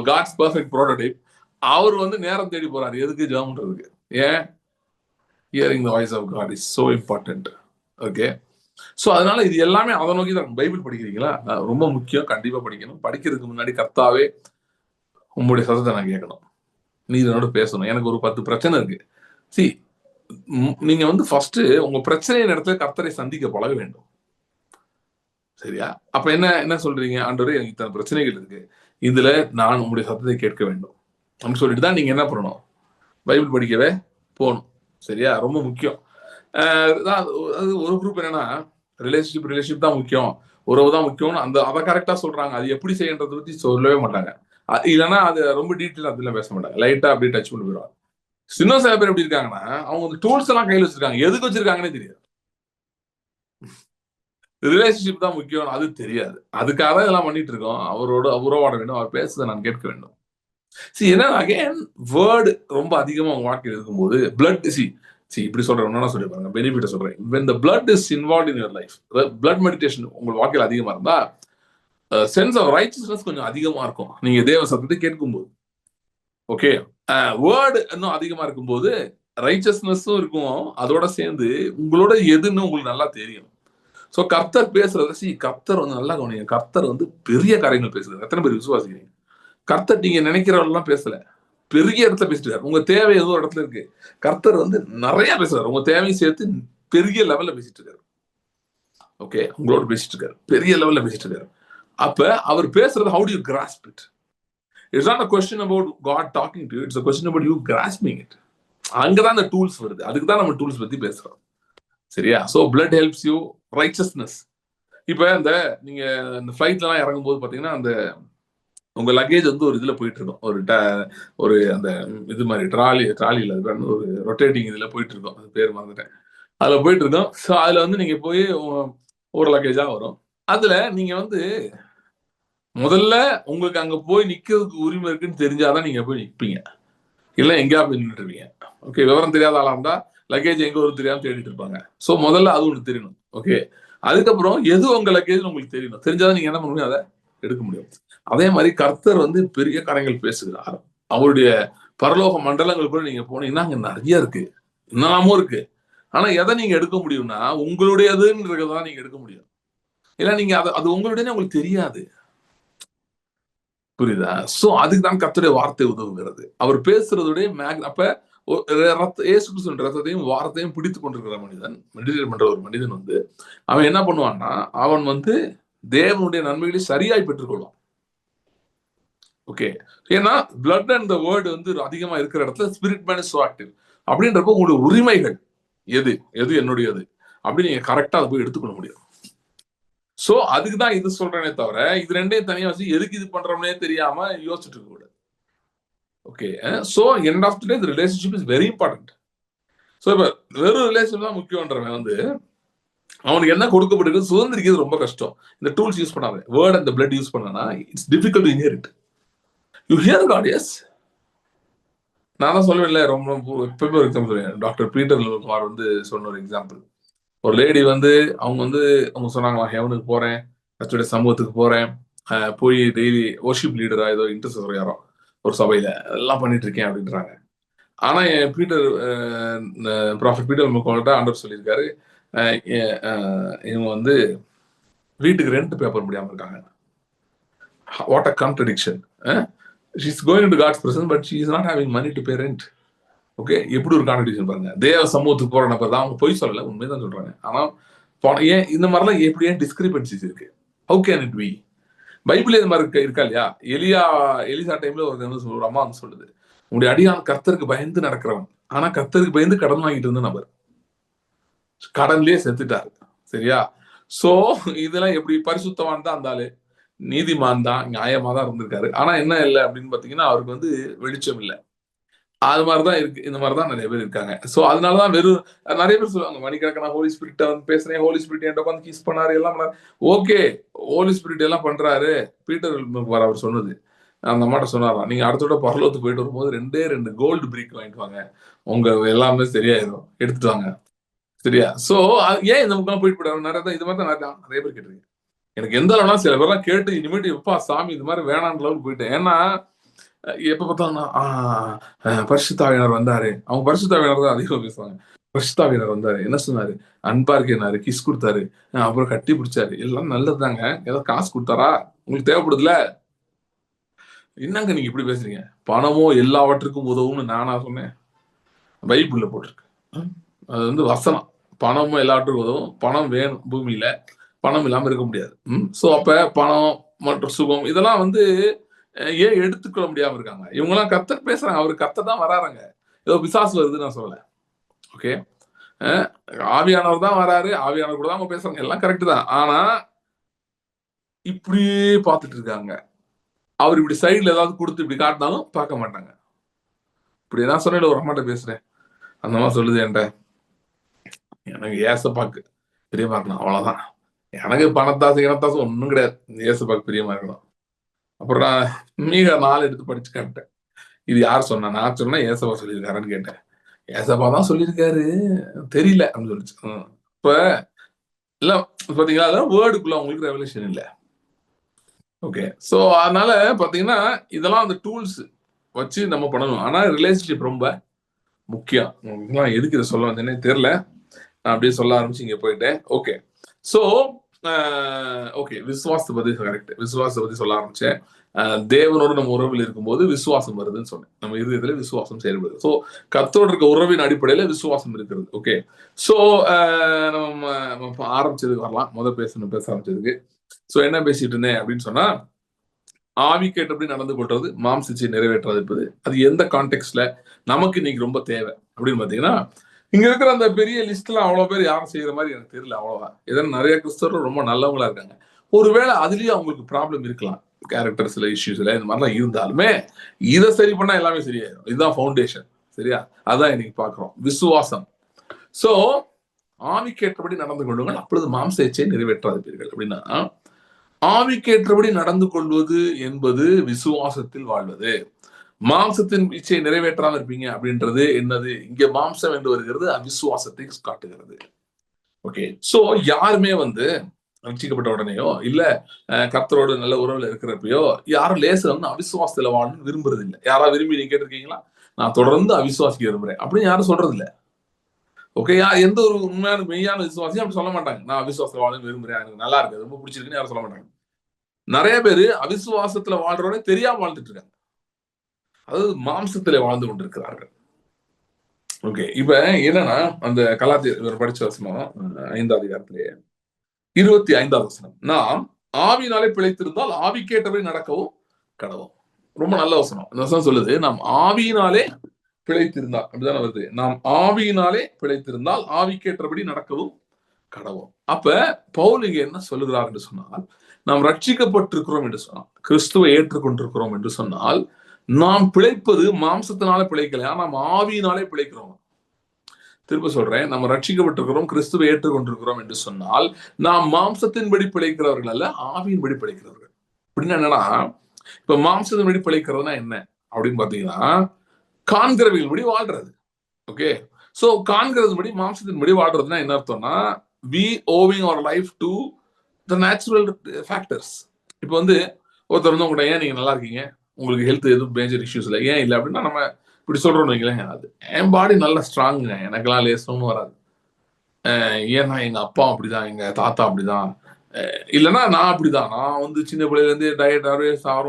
காட்ஸ் பெர்ஃபெக்ட் ப்ரோட்டோடைப். அவர் வந்து நேரம் தேடி போறாரு, எதுக்கு? ஜெபம் பண்றதுக்கு. ஏன்? Hearing the voice of God is so important. Okay, so அதனால இது எல்லாமே அதை நோக்கி தான். பைபிள் படிக்கிறீங்களா? ரொம்ப முக்கியம், கண்டிப்பா படிக்கணும். படிக்கிறதுக்கு முன்னாடி கர்த்தாவே உங்களுடைய சத்தத்தை நான் கேட்கணும், நீ இதனோட பேசணும், எனக்கு ஒரு 10 பிரச்சனை இருக்கு. நீங்க வந்து ஃபர்ஸ்ட் உங்க பிரச்சனையின் இடத்துல கர்த்தரை சந்திக்க பழக வேண்டும். சரியா? அப்ப என்ன சொல்றீங்க? ஆண்டவரே, எனக்கு இத்தனை பிரச்சனைகள் இருக்கு, இதுல நான் உங்களுடைய சத்தத்தை கேட்க வேண்டும் அப்படின்னு சொல்லிட்டு தான் நீங்க என்ன பண்ணணும்? பைபிள் படிக்கவே போகணும். சரியா? ரொம்ப முக்கியம். அது ஒரு குரூப் என்னன்னா, ரிலேஷன்ஷிப் தான் முக்கியம், உறவு தான் முக்கியம், அதை கரெக்டா சொல்றாங்க. அது எப்படி செய்யறதை பத்தி சொல்லவே மாட்டாங்க. இல்லைன்னா அது ரொம்ப டீட்டெயில் அதெல்லாம் பேச மாட்டாங்க, லைட்டா அப்படியே டச் பண்ணி போயிடுவாங்க. சின்ன சில பேர் எப்படி இருக்காங்கன்னா, அவங்க டூல்ஸ் எல்லாம் கையில் வச்சிருக்காங்க, எதுக்கு வச்சிருக்காங்கன்னே தெரியாது. ரிலேஷன்ஷிப் தான் முக்கியம், அது தெரியாது. அதுக்காக இதெல்லாம் பண்ணிட்டு இருக்கோம். அவரோட உறவாட வேண்டும், அவர் பேசுறதை நான் கேட்க வேண்டும். என்ன அகைன், வேர்டு ரொம்ப அதிகமா உங்க வாழ்க்கையில் இருக்கும்போது பிளட் இப்படி சொல்றேன், என்ன சொல்லி பாருங்க, பெனிஃபிட் சொல்றேன். when the blood is involved in your life, blood meditation உங்க வாழ்க்கையில் அதிகமா இருந்தா சென்ஸ் ஆஃப் ரைச்சஸ்னஸ் கொஞ்சம் அதிகமா இருக்கும் நீங்க தேவ சத்தத்தை கேட்கும்போது. ஓகே, வேர்டு இன்னும் அதிகமா இருக்கும்போது ரைச்சஸ்னஸும் இருக்கும், அதோட சேர்ந்து உங்களோட எதுன்னு உங்களுக்கு நல்லா தெரியும். சோ கர்த்தர் பேசுறது, கர்த்தர் வந்து நல்லா கவனிங்க, கர்த்தர் வந்து பெரிய காரியங்கள் பேசுறாரு. எத்தனை பேர் விசுவாசிக்கிறீங்க? கர்த்தர் நீங்க நினைக்கிறவரெல்லாம் பேசல, பெரிய இடத்துல பேசிட்டு இருக்காரு. உங்க தேவை ஏதோ இடத்துல இருக்கு, கர்த்தர் வந்து நிறைய பேசுறாரு, உங்க தேவையும் சேர்த்து பெரிய லெவல்ல பேசிட்டு இருக்காரு. ஓகே, உங்களோட பேசிட்டு இருக்காரு, பெரிய லெவல்ல பேசிட்டு இருக்காரு. அப்ப அவர் பேசுறது, how do you grasp it? It's not a question about God talking to you, it's a question about you grasping it. அங்கதான் அந்த டூல்ஸ் வருது, அதுக்கு தான் நம்ம டூல்ஸ் பத்தி பேசுறோம். சரியா? So blood helps you, righteousness இப்ப நீங்க இந்த ஃபிளைட்ல எல்லாம் இறங்கும் போது பாத்தீங்கன்னா அந்த உங்க லக்கேஜ் வந்து ஒரு இதுல போயிட்டு இருக்கும், ஒரு அந்த இது மாதிரி ட்ராலியில ஒரு ரொட்டேட்டிங் இதுல போயிட்டு இருக்கும், அது பேர் மறந்துட்டேன். அதுல போயிட்டு இருக்கோம். ஸோ அதுல வந்து நீங்க போய் ஒரு லக்கேஜா வரும். அதுல நீங்க வந்து முதல்ல உங்களுக்கு அங்க போய் நிக்கிறதுக்கு உரிமை இருக்குன்னு தெரிஞ்சாதான் நீங்க போய் நிற்பீங்க. இல்ல எங்கேயா போய் நின்றுருவீங்க. ஓகே, விவரம் தெரியாத ஆளா இருந்தா லக்கேஜ் எங்க வரும் தெரியாம தேடிட்டு இருப்பாங்க. ஸோ முதல்ல அது ஒன்று தெரியணும். ஓகே, அதுக்கப்புறம் எது உங்க லக்கேஜ் உங்களுக்கு தெரியணும். தெரிஞ்சாதான் நீங்க என்ன பண்ண முடியும், அதை எடுக்க முடியும். அதே மாதிரி கர்த்தர் வந்து பெரிய காரியங்கள் பேசுகிறார். அவருடைய பரலோக மண்டலங்கள் கூட நீங்க போனீங்கன்னா அங்க நிறைய இருக்கு, இன்னமும் இருக்கு. ஆனா எதை நீங்க எடுக்க முடியும்னா உங்களுடையதுன்றதான் நீங்க எடுக்க முடியும். இல்ல நீங்க அது உங்களுடைய உங்களுக்கு தெரியாது. புரியுதா? சோ அதுக்கு தான் கர்த்தருடைய வார்த்தை உதவுகிறது. அவர் பேசுறதுடைய அப்ப இயேசு கிறிஸ்துவின் ரத்தத்தையும் வார்த்தையும் பிடித்துக் கொண்டிருக்கிற மனிதன், மெடிடேட் பண்ற ஒரு மனிதன் வந்து அவன் என்ன பண்ணுவான்னா, அவன் வந்து தேவனுடைய நன்மைகளை சரியாய் பெற்றுக்கொள்வான். ஓகே, ஏன்னா பிளட் அண்ட் த வேர்டு வந்து அதிகமா இருக்கிற இடத்துல spirit man is so active. அப்படின்றப்ப உங்களுடைய உரிமைகள் எது எது என்னுடையது அப்படின்னு நீங்க கரெக்டா அதை போய் எடுத்துக்கொள்ள முடியும். சோ அதுக்கு தான் இது சொல்றேனே தவிர இது ரெண்டையும் தனியா வச்சு எதுக்கு இது பண்றோம்னே தெரியாம யோசிச்சுட்டு இருக்க கூடாது. Okay, so end of the day the relationship is very important. So இப்ப வெறும் ரிலேஷன் தான் முக்கியன்றவன் வந்து அவனுக்கு என்ன கொடுக்கப்பட்டிருக்கு சுதந்திரிக்கிறது ரொம்ப கஷ்டம். இந்த டூல்ஸ் யூஸ் பண்ணாத, வேர்ட் அண்ட் பிளட் யூஸ் பண்ணனா it's difficult to inherit. You hear God, yes. நான் தான் சொல்லுவேன்ல, ரொம்ப எப்பவுமே ஒரு எக்ஸாம்பிள் சொல்லுவேன். டாக்டர் பீட்டர் லூகார் வந்து சொன்ன ஒரு எக்ஸாம்பிள். ஒரு லேடி வந்து அவங்க சொன்னாங்களா, ஹெவனுக்கு போறேன், கர்த்தருடைய சமூகத்துக்கு போறேன், போய் டெய்லி வொர்ஷிப் லீடரா ஏதோ இன்டர்செசர் யாரோ ஒரு சபையில எல்லாம் பண்ணிட்டு இருக்கேன் அப்படின்றாங்க. ஆனா ப்ராஃபட் பீட்டர் முகோல்ட்ட ஆண்டவர் சொல்லியிருக்காரு, இவங்க வந்து வீட்டுக்கு ரெண்ட் பே பண்ண முடியாம இருக்காங்க. What a contradiction. She is going to God's presence but she is not having money to pay rent. Okay, எப்படி ஒரு கான்ட்ரடிக்ஷன் பாருங்க. தேவ சமூகத்துக்கு போற நபர் தான், அவங்க பொய் சொல்லல, உண்மைதான் சொல்றாங்க. ஆனா ஏன் இந்த மாதிரிலாம் எப்படி ஏன் டிஸ்கிரிபன்சிஸ் இருக்கு? How can it be? Bible இது மாதிரி இருக்கா இல்லையா? எலிசா டைம்ல ஒரு அம்மா வந்து சொல்லுது, உங்களுடைய அடியான் கர்த்தருக்கு பயந்து நடக்கிறவன். ஆனா கர்த்தருக்கு பயந்து கடன் வாங்கிட்டு இருந்த நபர் கடன்லயே செத்துட்டாரு. சரியா? சோ இதெல்லாம் எப்படி? பரிசுத்தவான் தான் அந்த ஆளு, நீதிமான் தான், நியாயமா தான் இருந்திருக்காரு. ஆனா என்ன இல்லை அப்படின்னு பாத்தீங்கன்னா, அவருக்கு வந்து வெளிச்சம் இல்லை. அது மாதிரிதான் இருக்கு. இந்த மாதிரிதான் நிறைய பேர் இருக்காங்க. சோ அதனாலதான் வெறும் நிறைய பேர் சொல்லுவாங்க, மணிக்கணக்கான ஹோலி ஸ்பிரிட்ட வந்து பேசுறேன், ஹோலி ஸ்பிரிட் என்கிட்ட உட்காந்து கிஸ் பண்ணாரு, எல்லாம் பண்ணாரு. ஓகே, ஹோலி ஸ்பிரிட் எல்லாம் பண்றாரு. பீட்டர் அவர் சொன்னது, அந்த அம்மாட்ட சொன்னாராம், நீங்க அடுத்தோட பரலோகத்துக்கு போயிட்டு வரும்போது 2 கோல்டு பிரீக் வாங்கிட்டு வாங்க, உங்க எல்லாமே சரியாயிரும், எடுத்துட்டு வாங்க. சரியா? சோ ஏன் இந்த முக்கெல்லாம் போயிட்டு போயிடாரு? நிறைய இது மாதிரி தான் நிறைய பேர் கேட்டிருக்கேன். எனக்கு எந்த அளவுனா சில பேர்லாம் கேட்டு இனிமேட்டு எப்பா சாமி இது மாதிரி வேணான்ற அளவுக்கு போயிட்டேன். ஏன்னா எப்ப பார்த்தாலும் பரிசுத்தாவினர் வந்தாரு, அவங்க பரிசுத்தாவினர் தான் அதிகம் பேசுவாங்க. பரிசுத்தாவினர் வந்தாரு, என்ன சொன்னாரு, அன்பா இருக்கேனாரு, கிஸ் கொடுத்தாரு, அப்புறம் கட்டி பிடிச்சாரு, எல்லாம் நல்லதுதாங்க. ஏதோ காசு கொடுத்தாரா? உங்களுக்கு தேவைப்படுதுல? என்னங்க நீங்க இப்படி பேசுறீங்க? பணமோ எல்லாவற்றுக்கும் உதவும்னு நானா சொன்னேன்? பைபிள்ல போட்டிருக்கு. அது வந்து வசனம். பணமும் எல்லாவற்றுக்கும் உதவும். பணம் வேணும் பூமியில, பணம் இல்லாம இருக்க முடியாது. சோ அப்ப பணம் மற்றும் சுகம் இதெல்லாம் வந்து ஏன் எடுத்துக்கொள்ள முடியாம இருக்காங்க? இவங்க எல்லாம் கர்த்தர் பேசுறாங்க, அவரு கர்த்தர் தான் வராருங்க. ஏதோ பிசாசு வருதுன்னு நான் சொல்லல. ஓகே, ஆவியானவர் தான் வராரு, ஆவியானவர் கூட தான் அவங்க பேசுறாங்க, எல்லாம் கரெக்ட் தான். ஆனா இப்படியே பார்த்துட்டு இருக்காங்க. அவர் இப்படி சைடுல ஏதாவது கொடுத்து இப்படி காட்டினாலும் பார்க்க மாட்டாங்க. இப்படி நான் சொன்னேன், ஒரு அம்மாட்ட பேசுறேன், அந்த மாதிரி சொல்லுது என்கிட்ட, எனக்கு ஏசப்பாக்கு பிரியமா இருக்கணும், அவ்வளவுதான். எனக்கு பணத்தாசு இனத்தாசு ஒன்றும் கிடையாது, ஏசப்பாக்கு பிரியமா இருக்கணும். அப்புறம் நான் மீக 4 எடுத்து படிச்சு காட்டேன். இது யார் சொன்னா? நான் சொன்னா ஏசப்பா சொல்லியிருக்காருன்னு கேட்டேன். ஏசப்பா தான் சொல்லியிருக்காரு, தெரியல அப்படின்னு சொல்லிச்சு. இப்ப இல்ல பாத்தீங்களா, அதெல்லாம் வேர்டுக்குள்ள உங்களுக்கு ரெவல்யூஷன் இல்ல. ஓகே, சோ அதனால பாத்தீங்கன்னா இதெல்லாம் அந்த டூல்ஸ் வச்சு நம்ம பண்ணணும். ஆனா ரிலேஷன்ஷிப் ரொம்ப முக்கியம். எதுக்கு இதை சொல்ல வந்தேன்னே தெரியல, நான் அப்படியே சொல்ல ஆரம்பிச்சு இங்க போயிட்டேன். ஓகே, சோ ஓகே, விசுவாசத்தை பத்தி கரெக்ட், விசுவாசத்தை பத்தி சொல்ல ஆரம்பிச்சேன். தேவனோடு நம்ம உறவில் இருக்கும்போது விசுவாசம் வருதுன்னு சொன்னேன். நம்ம இதயத்துல விசுவாசம் செயல்படுது. சோ கர்த்தரோடு இருக்க உறவின் அடிப்படையில விசுவாசம் இருக்கிறது. ஓகே, சோ நம்ம ஆரம்பிச்சதுக்கு வரலாம். பேச ஆரம்பிச்சதுக்கு சோ என்ன பேசிட்டு இருந்தேன் அப்படின்னு சொன்னா, ஆவி கேட்டபடி நடந்து கொள்றது, மாம்சிச்சை நிறைவேற்றாதிருப்பது, அது எந்த கான்டெக்ட்ல நமக்கு இன்னைக்கு ரொம்ப தேவை அப்படின்னு பாத்தீங்கன்னா, இங்க இருக்கிற அந்த பெரிய லிஸ்ட்ல அவ்வளவு பேர் யாரும் செய்யற மாதிரி எனக்கு தெரியல. அவ்வளவா ஏதாவது நிறைய கிறிஸ்தவர்கள் ரொம்ப நல்லவங்களா இருக்காங்க. ஒருவேளை அதுலயும் அவங்களுக்கு ப்ராப்ளம் இருக்கலாம், கேரக்டர்ஸ்ல இஷ்யூஸ்ல இந்த மாதிரிலாம் இருந்தாலுமே இதை சரி பண்ணா எல்லாமே சரியாயிடும். இதுதான் ஃபவுண்டேஷன். சரியா? அதான் இன்னைக்கு பாக்குறோம், விசுவாசம். சோ ஆவிக்கேற்றபடி நடந்து கொள்ளுங்கள், அப்பொழுது மாம்ச இச்சையை நிறைவேற்றாதீர்கள். அப்படின்னா ஆவிக்கேற்றபடி நடந்து கொள்வது என்பது விசுவாசத்தில் வாழ்வது. மாம்சத்தின் இச்சையை நிறைவேற்றாம இருப்பீங்க அப்படின்றது என்னது? இங்க மாம்சம் என்று வருகிறது அவிசுவாசத்தை காட்டுகிறது. ஓகே, சோ யாருமே ரட்சிக்கப்பட்ட உடனேயோ இல்ல கர்த்தரோட நல்ல உறவுல இருக்கிறப்பயோ யாரும் லேசா அவிசுவாசத்துல வாழணும்னு விரும்புறது இல்லை. யாரா விரும்பி நீங்க கேட்டிருக்கீங்களா? நான் தொடர்ந்து அவிசுவாசிக்க விரும்புறேன் அப்படின்னு யாரும் சொல்றது இல்லை. ஓகே, எந்த ஒரு உண்மையான மெய்யான விசுவாசியும் அப்படி சொல்ல மாட்டாங்க. நான் அவிசுவாசத்துல வாழ விரும்புறேன், எனக்கு நல்லா இருக்கு, ரொம்ப பிடிச்சிருக்குன்னு யாரும் சொல்ல மாட்டாங்க. நிறைய பேரு அவிசுவாசத்துல வாழ்றோட தெரியாம வாழ்ந்துட்டு இருக்காங்க. அதாவது மாம்சத்திலே வாழ்ந்து கொண்டிருக்கிறார்கள். ஓகே, இப்ப என்னன்னா அந்த கலாத்தியர் படிச்ச வசனம் 5வது அதிகாரத்திலே 25வது வசனம், நாம் ஆவியினாலே பிழைத்திருந்தால் ஆவிக்கேற்றபடி நடக்கவும் கடவோம். ரொம்ப நல்ல வசனம். இந்த வசனம் சொல்லுது, நாம் ஆவியினாலே பிழைத்திருந்தால், அப்படிதானே வருது, நாம் ஆவியினாலே பிழைத்திருந்தால் ஆவிக்கேற்றபடி நடக்கவும் கடவோம். அப்ப பவுல் இங்க என்ன சொல்லுகிறார் என்று சொன்னால், நாம் ரட்சிக்கப்பட்டிருக்கிறோம் என்று சொன்னால், கிறிஸ்துவை ஏற்றுக்கொண்டிருக்கிறோம் என்று சொன்னால், நாம் பிழைப்பது மாம்சத்தினால பிழைக்கலையா, நாம் ஆவியினாலே பிழைக்கிறோம். திரும்ப சொல்றேன், நம்ம ரட்சிக்கப்பட்டிருக்கிறோம், கிறிஸ்துவை ஏற்றுக்கொண்டிருக்கிறோம் என்று சொன்னால், நாம் மாம்சத்தின்படி பிழைக்கிறவர்கள் அல்ல, ஆவியின்படி பிழைக்கிறவர்கள். அப்படின்னா என்னன்னா, இப்ப மாம்சத்தின்படி பிழைக்கிறதுனா என்ன அப்படின்னு பாத்தீங்கன்னா, காண்கிறவைகள் படி வாழ்றது. ஓகே, சோ காண்கிறதுபடி மாம்சத்தின்படி வாழ்றதுன்னா என்ன அர்த்தம்னா, we owing our life to the natural factors. இப்போ ஒருத்தர் உங்கள்கிட்ட, ஏன் நீங்க நல்லா இருக்கீங்க, உங்களுக்கு ஹெல்த் எதுவும் மேஜர் இஷ்யூஸ் இல்லை, ஏன் இல்லை அப்படின்னா நம்ம இப்படி சொல்றோம்னு வைங்களேன், அது என் பாடி நல்லா ஸ்ட்ராங்குங்க, எனக்கெல்லாம் லேசமும் வராது. ஏன்னா எங்க அப்பா அப்படிதான், எங்க தாத்தா அப்படிதான், இல்லைன்னா நான் அப்படிதான், நான் சின்ன பிள்ளைல இருந்து டயட்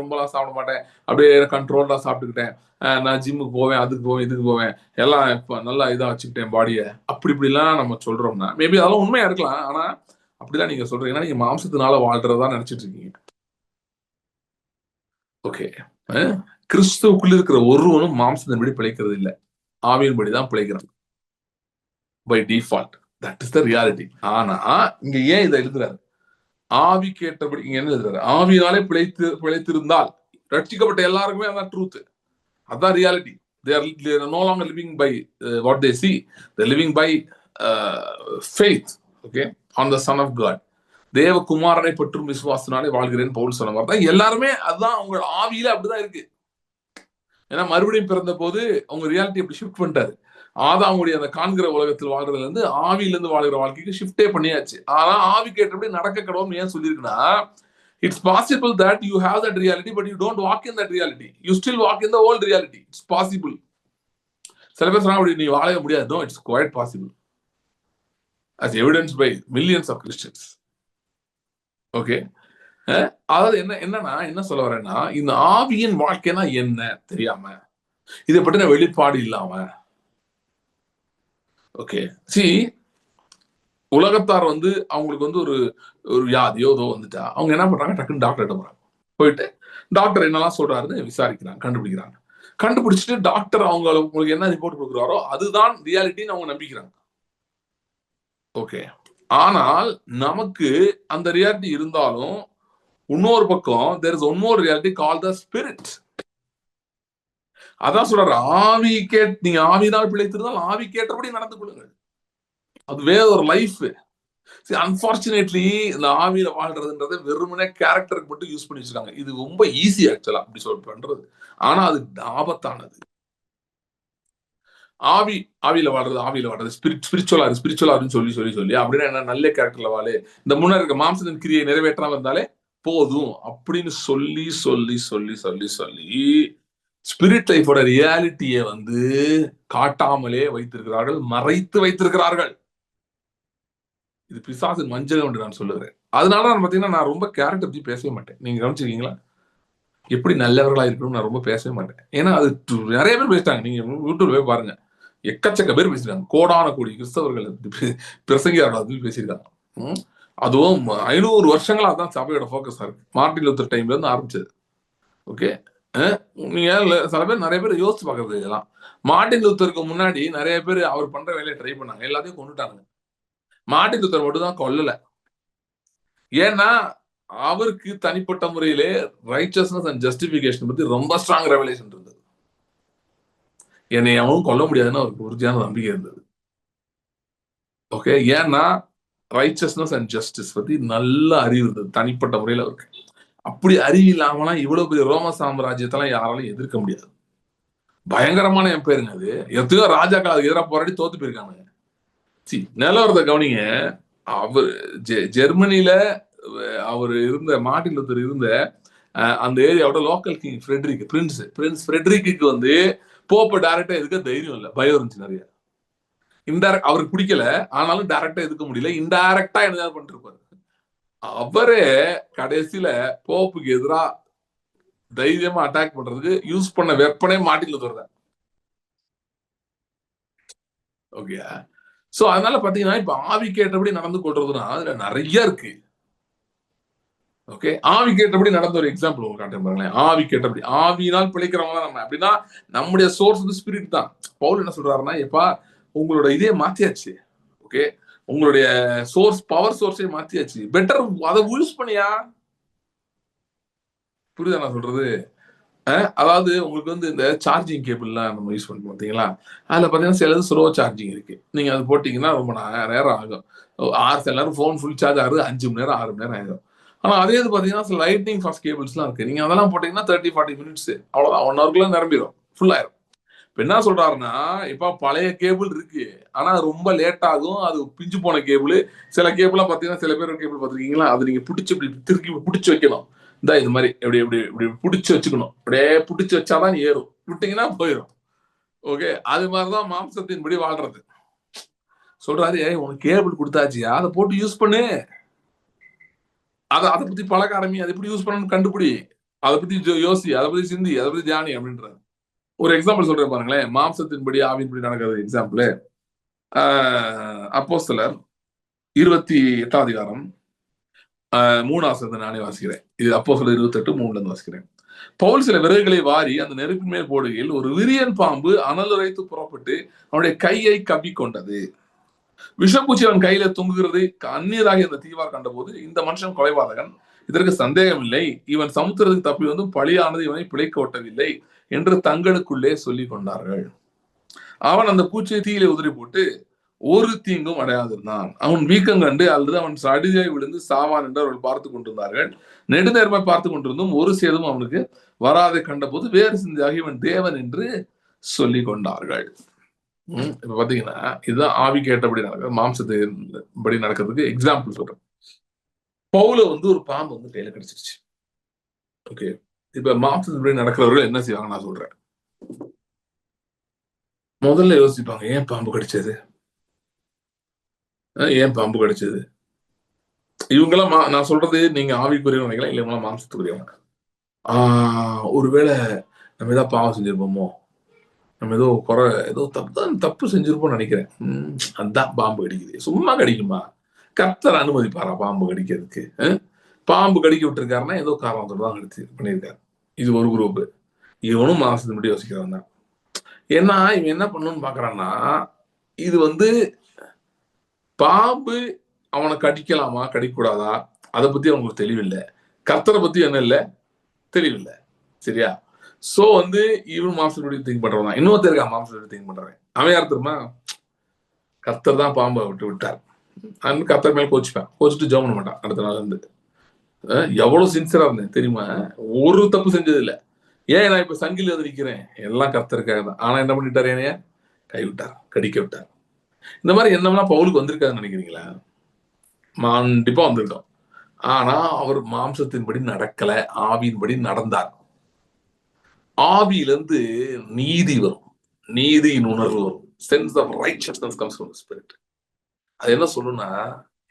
ரொம்பலாம் சாப்பிட மாட்டேன், அப்படியே கண்ட்ரோலா சாப்பிட்டுக்கிட்டேன், நான் ஜிம்முக்கு போவேன், அதுக்கு போவேன், இதுக்கு போவேன், எல்லாம் இப்ப நல்லா இதா வச்சுக்கிட்டேன் பாடியை, அப்படி இப்படிலாம் நம்ம சொல்றோம்னா மேபி அதெல்லாம் உண்மையா இருக்கலாம். ஆனா அப்படிதான் நீங்க சொல்றீங்கன்னா நீங்க மாம்சத்தினால வாழ்றதா நினைச்சிட்டு இருக்கீங்க. ஓகே, கிறிஸ்துவுக்குள்ள இருக்கிற ஒருவனும் மாம்சத்தின்படி பிழைக்கிறது இல்லை, ஆவியின்படி தான் பிழைக்கிறான் by default. That is the reality. ஆனா இங்க ஏன் இதை எழுதுறாரு? ஆவி கேட்டபடி இங்க என்ன எழுதுறாரு? ஆவியினாலே பிழைத்திருந்தால், ரட்சிக்கப்பட்ட எல்லாருக்குமே அதான் ட்ரூத், அதான் reality. They are no longer living by what they see. They're living by faith, okay, on the Son of God. தேவகுமாரனை பற்றும் விசுவாசனாலே வாழ்கிறேன் பவுல் சொன்ன மாதிரி தான் எல்லாருமே, அதுதான் அவங்க ஆவியில அப்படிதான் இருக்கு. ஏன்னா மறுபடியும் பிறந்த போது அவங்க ரியாலிட்டி அப்படி ஷிஃப்ட் பண்ணிட்டாரு. அவங்களுடைய அந்த காண்கிற உலகத்தில் வாழ்றதுல இருந்து ஆவியில இருந்து வாழ்கிற வாழ்க்கைக்கு ஷிஃப்டே பண்ணியாச்சு. ஆனா ஆவி கேட்டபடி நடக்க கடவுள் ஏன் சொல்லியிருக்குன்னா, it's possible that you have that reality but you don't walk in that reality, you still walk in the old reality. It's possible. சில பேர் சொன்னா அப்படி நீ வாழவே முடியாது. No, it's quite possible, as evidenced by millions of Christians. Okay, அதாவது என்னன்னா என்ன சொல்ல வரேன்னா, இந்த ஆவியின் வாழ்க்கைனா என்ன தெரியாம, இதை பற்றின வெளிப்பாடு இல்லாம, ஓகே, சி உலகத்தார் அவங்களுக்கு ஒரு வியாதியோ ஏதோ வந்துட்டா அவங்க என்ன பண்றாங்க, டக்குன்னு டாக்டர் போறாங்க, போயிட்டு டாக்டர் என்னெல்லாம் சொல்றாருன்னு விசாரிக்கிறாங்க, கண்டுபிடிக்கிறாங்க. கண்டுபிடிச்சிட்டு டாக்டர் உங்களுக்கு என்ன ரிப்போர்ட் கொடுக்குறாரோ அதுதான் ரியாலிட்டின்னு அவங்க நம்பிக்கிறாங்க. ஓகே, ஆனால் நமக்கு அந்த ரியாலிட்டி இருந்தாலும் இன்னொரு பக்கம் there is one more reality called the spirit. அதான் சொல்றாரு, நீங்க ஆவியினால் பிழைத்திருந்தால் ஆவி கேட்டபடி நடந்து கொள்ளுங்கள். அது வேற ஒரு லைஃப். அன்பார்ச்சுனேட்லி இந்த ஆவியில வாழ்றதுன்றது வெறுமனே கேரக்டருக்கு மட்டும் யூஸ் பண்ணி வச்சிருக்காங்க. இது ரொம்ப ஈஸி ஆக்சுவலா அப்படி பண்றது, ஆனா அது ஆபத்தானது. ஆவியில வாழ்றது ஸ்பிரிச்சுவலாருன்னு சொல்லி அப்படின்னா என்ன, நல்ல கேரக்டர்ல வாழு, இந்த முன்னாடி இருக்க மாம்சத்தின் கிரியை நிறைவேற்றாம இருந்தாலே போதும் அப்படின்னு சொல்லி சொல்லி சொல்லி சொல்லி சொல்லி ஸ்பிரிட் லைஃபோட ரியாலிட்டியை காட்டாமலே வைத்திருக்கிறார்கள், மறைத்து வைத்திருக்கிறார்கள். இது பிசாசின் வஞ்சகம் என்று நான் சொல்லுகிறேன். அதனால பாத்தீங்கன்னா நான் ரொம்ப கேரக்டர் பத்தி பேசவே மாட்டேன். நீங்க கவனிச்சிருக்கீங்களா? எப்படி நல்லவர்களா இருக்கணும் நான் ரொம்ப பேசவே மாட்டேன். ஏன்னா அது நிறைய பேர் பேசிட்டாங்க. நீங்க யூடியூப்ல போய் பாருங்க, எக்கச்சக்க பேர் பேசிருக்காங்க. கோடான கோடி கிறிஸ்தவர்கள் பிரசங்கியாளர்கள் பேசியிருக்காங்க. அதுவும் 500 வருஷங்களா தான் சபையோட போக்கஸா இருக்கு. மார்ட்டின் லூத்தர் டைம்ல இருந்து ஆரம்பிச்சது. ஓகே, நீங்க சில பேர் நிறைய பேர் யோசிச்சு பாக்குறது இதெல்லாம். மார்ட்டின் லூத்தருக்கு முன்னாடி நிறைய பேர் அவர் பண்ற வேலையை ட்ரை பண்ணாங்க, எல்லாத்தையும் கொண்டுட்டாங்க. மார்ட்டின் லூத்தர் மட்டும் தான் கொல்லல. ஏன்னா அவருக்கு தனிப்பட்ட முறையிலே ரைச்சஸ்னஸ் அண்ட் ஜஸ்டிபிகேஷன் பத்தி ரொம்ப ஸ்ட்ராங் ரெவலேஷன் இருந்தது. என்னை அவனும் கொல்ல முடியாதுன்னு அவருக்கு உறுதியான நம்பிக்கை இருந்தது. ஓகே, ஏன்னா ரைச்சஸ்னஸ் அண்ட் ஜஸ்டிஸ் பத்தி நல்ல அறிவு இருந்தது தனிப்பட்ட முறையில் அவருக்கு. அப்படி அறிவு இல்லாமலாம் இவ்வளவு பெரிய ரோம சாம்ராஜ்யத்தெல்லாம் யாராலும் எதிர்க்க முடியாது. பயங்கரமான எம்பையருங்க அது. எத்தனையோ ராஜாக்கள் அதுக்கு எதிராக போராடி தோத்து போயிருக்காங்க. நிலவரத்தை கவனிங்க. அவர் ஜெர்மனியில அவர் இருந்த மார்ட்டின் லூத்தர் இருந்த அந்த ஏரியாவோட லோக்கல் கிங் ஃப்ரெட்ரிக், பிரின்ஸ் ஃப்ரெட்ரிக்கு வந்து போப்ப டைரக்டா எதுக்க தைரியம் இல்லை, பயம் இருந்துச்சு நிறைய. இன்டைரக்ட் அவருக்கு பிடிக்கல, ஆனாலும் டைரக்டா எதுக்க முடியல, இன்டைரக்டா என்ன பண்ணிட்டு இருப்பாரு. அவரே கடைசியில போப்புக்கு எதிரா தைரியமா அட்டாக் பண்றதுக்கு யூஸ் பண்ண வெப்பனே மார்ட்டின் லூத்தர் தான். ஓகே, சோ அதனால பாத்தீங்கன்னா இப்ப ஆவி கேட்டபடி நடந்து கொள்றதுன்னா அதுல நிறைய இருக்கு. ஓகே, ஆவி கேட்டபடி நடந்த ஒரு எக்ஸாம்பிள் உங்களுக்கு காட்டுறேன் பாருங்களேன். ஆவி கேட்டபடி, ஆவியினால் பிழைக்கிறவங்க நம்ம அப்படின்னா நம்முடைய சோர்ஸ் வந்து ஸ்பிரிட் தான். பவுல் என்ன சொல்றாருன்னா, எப்பா உங்களோட இதே மாத்தியாச்சு. ஓகே, உங்களுடைய சோர்ஸ், பவர் சோர்ஸே மாத்தியாச்சு, பெட்டர் அதை யூஸ் பண்ணியா. புரியுதா நான் சொல்றது? அதாவது உங்களுக்கு வந்து இந்த சார்ஜிங் கேபிள்லாம் நம்ம யூஸ் பண்ணுவோம் பார்த்தீங்களா, அதில் பார்த்தீங்கன்னா சிலது ஸ்லோ சார்ஜிங் இருக்கு. நீங்கள் அது போட்டிங்கன்னா ரொம்ப நேரம் ஆகும். சில நேரம் ஃபோன் ஃபுல் சார்ஜ் ஆகுது 5 மணி நேரம் 6 மணி நேரம் ஆகும். ஆனால் அதே இது பார்த்தீங்கன்னா சில லைட்னிங் ஃபாஸ்ட் கேபிள்ஸ்லாம் இருக்கு. நீங்கள் அதெல்லாம் போட்டிங்கன்னா 30-40 மினிட்ஸ் அவ்வளோதான், 1 ஹவர்க்குள்ள நிரம்பிடும், ஃபுல் ஆயிரும். இப்போ என்ன சொல்றாருன்னா, இப்போ பழைய கேபிள் இருக்கு, ஆனால் ரொம்ப லேட் ஆகும், அது பிஞ்சு போன கேபிள். சில கேபிளாக பார்த்தீங்கன்னா சில பேர் கேபிள் பார்த்துருக்கீங்களா, அது நீங்கள் பிடிச்சி இப்படி திருக்கி பிடிச்சி வைக்கணும். இந்த இது மாதிரி எப்படி எப்படி இப்படி பிடிச்சி வச்சுக்கணும், அப்படியே பிடிச்சி வச்சாதான் ஏறும், விட்டீங்கன்னா போயிடும். ஓகே, அது மாதிரிதான் மாம்சத்தின்படி வாழ்றது. சொல்றாரு, உனக்கு கேபிள் கொடுத்தாச்சியா, அதை போட்டு யூஸ் பண்ணு, அதை பத்தி பழக்க ஆரம்பி, அதை எப்படி யூஸ் பண்ணணும்னு கண்டுபிடி, அதை பத்தி யோசி, அதை பத்தி சிந்தி, அதை பத்தி தியானி அப்படின்றாரு. ஒரு எக்ஸாம்பிள் சொல்றேன் பாருங்களேன், மாம்சத்தின்படி ஆவின்படி நடக்கிறது எக்ஸாம்பிள். அப்போஸ்தலர் 28ஆம் அதிகாரம் 3 நானே வாசிக்கிறேன். இது அப்போஸ்தலர் 28:3 வாசிக்கிறேன். பவுல் சில விறகுகளை வாரி அந்த நெருப்பின் மேல் போடுகையில் ஒரு விரியன் பாம்பு அனலுரைத்து புறப்பட்டு அவனுடைய கையை கவ்விக்கொண்டது. விஷப்பூச்சி அவன் கையில தொங்குகிறது அந்நியராகி அந்த தீவார் கண்டபோது, இந்த மனுஷன் கொலைபாதகன், இதற்கு சந்தேகம் இல்லை, இவன் சமுத்திரத்துக்கு தப்பி வந்து பழியானது இவனை பிழைக்க ஒட்டவில்லை என்று தங்களுக்குள்ளே சொல்லிக் கொண்டார்கள். அவன் அந்த பூச்சியை தீயிலே உதிரி போட்டு ஒரு தீங்கும் அடையாதிருந்தான். அவன் வீக்கம் கண்டு அல்லது அவன் சடியாய் விழுந்து சாவான் என்று அவர்கள் பார்த்து கொண்டிருந்தார்கள். நெடுநேர்மை பார்த்து கொண்டிருந்தும் ஒரு சேதமும் அவனுக்கு வராதை கண்டபோது வேறு சிந்தையாகி இவன் தேவன் என்று சொல்லிக் கொண்டார்கள். இப்ப பாத்தீங்கன்னா இதுதான் ஆவி கேட்டபடி நடக்குது, மாம்சத்தின்படி நடக்கிறதுக்கு எக்ஸாம்பிள் சொல்றேன். பவுல வந்து ஒரு பாம்பு வந்து கையில கிடைச்சிருச்சு. ஓகே, இப்ப மாம்சத்தின்படி நடக்கிறவர்கள் என்ன செய்வாங்க நான் சொல்றேன். முதல்ல யோசிப்பாங்க, ஏன் பாம்பு கடிச்சது, ஏன் பாம்பு கடிச்சது. இவங்கெல்லாம் நான் சொல்றது நீங்க ஆவிக்குரியவங்க நினைக்கலாம், இல்லை இவங்களாம் மாம்சத்துக்குரியவங்க. ஒருவேளை நம்ம ஏதாவது பாவம் செஞ்சிருப்போமோ, நம்ம ஏதோ ஏதோ தப்பு செஞ்சிருப்போம்னு நினைக்கிறேன், அதுதான் பாம்பு கடிக்குது. சும்மா கடிக்குமா, கர்த்தர் அனுமதிப்பாரா பாம்பு கடிக்கிறதுக்கு? பாம்பு கடிக்க விட்டுருக்காருன்னா ஏதோ காரணத்தோட தான் கடிச்சு பண்ணியிருக்காரு. இது ஒரு குரூப். இவனும் மாம்சத்தின்படி யோசிக்கிறவன் தான். ஏன்னா இவன் என்ன பண்ணணும்னு பாக்குறான்னா, இது வந்து பாம்பு அவனை கடிக்கலாமா கடிக்கூடாதா அதை பத்தி அவங்களுக்கு தெளிவில்லை, கர்த்தரை பத்தி என்ன இல்லை தெளிவில்லை. சரியா? சோ வந்து இவன் மாம்சப்படி திங்க் பண்றவன் தான். இன்னொருத்தர் மாம்சப்படி திங்க் பண்றவன், அவன் யார் தெரியுமா, கர்த்தர் தான் பாம்பை விட்டார், கர்த்தர் மேல கோச்சிட்டு ஜெபம் பண்ண மாட்டான் அடுத்த நாள் இருந்து. எவ்வளவு சின்சியரா இருந்தேன் தெரியுமா, ஒரு தப்பு செஞ்சது இல்லை. ஏன் நான் இப்ப சங்கிலி வந்து நிக்கிறேன், எல்லாம் கர்த்தருக்காக தான். ஆனா என்ன பண்ணிட்டாரு, என்னைய கைவிட்டார், கடிக்க விட்டார். இந்த மாதிரி எண்ணம்லாம் பவுலுக்கு வந்திருக்காதுன்னு நினைக்கிறீங்களா? கண்டிப்பா வந்திருக்கோம். ஆனா அவர் மாம்சத்தின்படி நடக்கல, ஆவியின்படி நடந்தார். ஆவியிலிருந்து நீதி வரும், நீதியின் உணர்வு வரும். Sense of righteousness comes from the spirit. அது என்ன சொல்லுன்னா,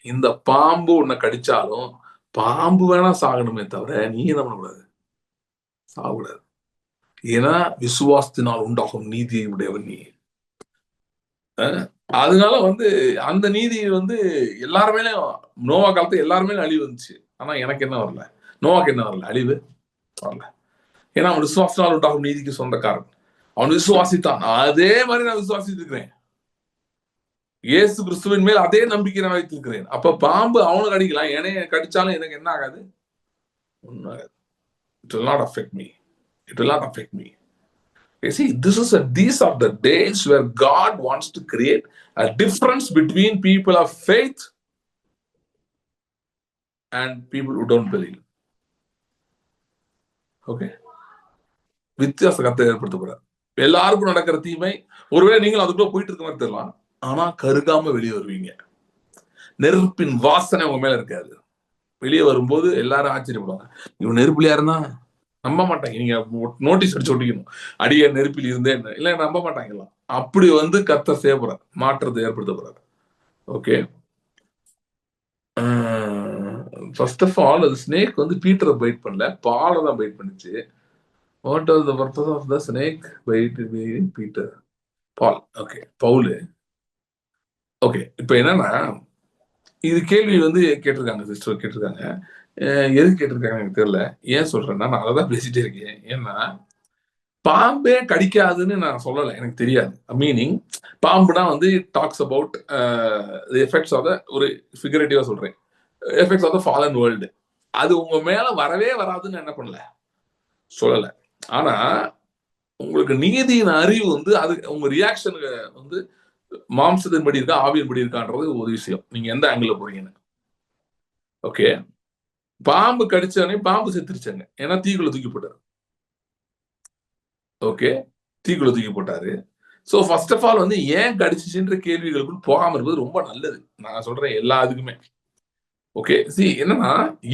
இந்த பாம்பு உன்னை கடிச்சாலும் பாம்பு வேணா சாகணுமே தவிர நீ என்ன பண்ணக்கூடாது, சாகக்கூடாது. ஏன்னா விசுவாசத்தினால் உண்டாகும் நீதியை உடையவன் நீ. அதனால வந்து அந்த நீதி வந்து எல்லாருமே, நோவா காலத்துல எல்லாருமே அழிவு வந்துச்சு. ஆனா எனக்கு என்ன வரல, நோவாக்கு என்ன வரல, அழிவு வரல. ஏன்னா அவன் விசுவாசத்தால் உண்டாகும் நீதிக்கு சொந்தக்காரன். அவன் விசுவாசித்தான், அதே மாதிரி நான் விசுவாசித்திருக்கிறேன். இயேசு கிறிஸ்துவின் மேல் அதே நம்பிக்கை நான் வைத்திருக்கிறேன். அப்ப பாம்பு அவனுக்கு கடிக்கலாம், என்னைய கடிச்சாலும் எனக்கு என்ன ஆகாது? ஒன்னும் ஆகாது. It will not affect me. It will not affect me. You see, these are the days where God wants to create a difference between people of faith and people who don't believe. Okay? வித்தியாசத்தை ஏற்படுத்த போறார். எல்லாருக்கும் நடக்கிற தீமை, ஒருவேளை நீங்களும் அதுக்குள்ள போயிட்டு இருக்க மாதிரி தெரியலாம், ஆனா கருகாம வெளியே வருவீங்க. நெருப்பின் வாசனை உங்க மேல இருக்காது. வெளியே வரும்போது எல்லாரும் ஆச்சரியப்படுவாங்க, இவன் நெருப்புல யாருன்னா நம்ப மாட்டாங்க. நீங்க நோட்டீஸ் அடிச்சு ஒட்டிக்கணும், அடிய நெருப்பில் இருந்தே இல்ல, நம்ப மாட்டாங்கலாம். அப்படி வந்து கர்த்தர் செய்ய போறார், மாற்றத்தை ஏற்படுத்த போறார். ஓகே, ஃபர்ஸ்ட் ஆஃப் ஆல் அது ஸ்னேக் வந்து பீட்டரை பைட் பண்ணல, பாலை தான் பைட் பண்ணுச்சு. What was the purpose of the snake biting Peter? Paul. Okay, பவுல். ஓகே, இப்போ என்னன்னா, இது கேள்வி வந்து கேட்டிருக்காங்க, சிஸ்டர் கேட்டிருக்காங்க. எதுக்கு கேட்டிருக்காங்க எனக்கு தெரியல. ஏன் சொல்றேன்னா, நான் அதான் பேசிட்டே இருக்கேன். ஏன்னா பாம்பே கடிக்காதுன்னு நான் சொல்லலை, எனக்கு தெரியாது. மீனிங் பாம்புனா வந்து talks about effects of the, ஒரு ஃபிகரேட்டிவா சொல்றேன், effects of the fallen world. அது உங்க மேல வரவே வராதுன்னு என்ன பண்ணல, சொல்லலை. ஆனா உங்களுக்கு நீதியின் அறிவு வந்து அது உங்க ரியாக்ஷனுக்கு வந்து மாம்சத்தின் படி இருக்கா ஆவியின் படி இருக்கான்றது ஒரு விஷயம், நீங்க எந்த ஆங்கிள் போறீங்கன்னு. ஓகே, பாம்பு கடிச்சவனே பாம்பு செத்துருச்சாங்க, ஏன்னா தீக்குள்ள தூக்கி போட்டாரு. ஓகே, தீக்குள்ள தூக்கி போட்டாரு. ஸோ ஃபர்ஸ்ட் ஆஃப் ஆல் வந்து ஏன் கடிச்சிச்சுன்ற கேள்விகளுக்குள் போகாம இருப்பது ரொம்ப நல்லது, நான் சொல்றேன் எல்லா இதுக்குமே. ஓகே, என்னன்னா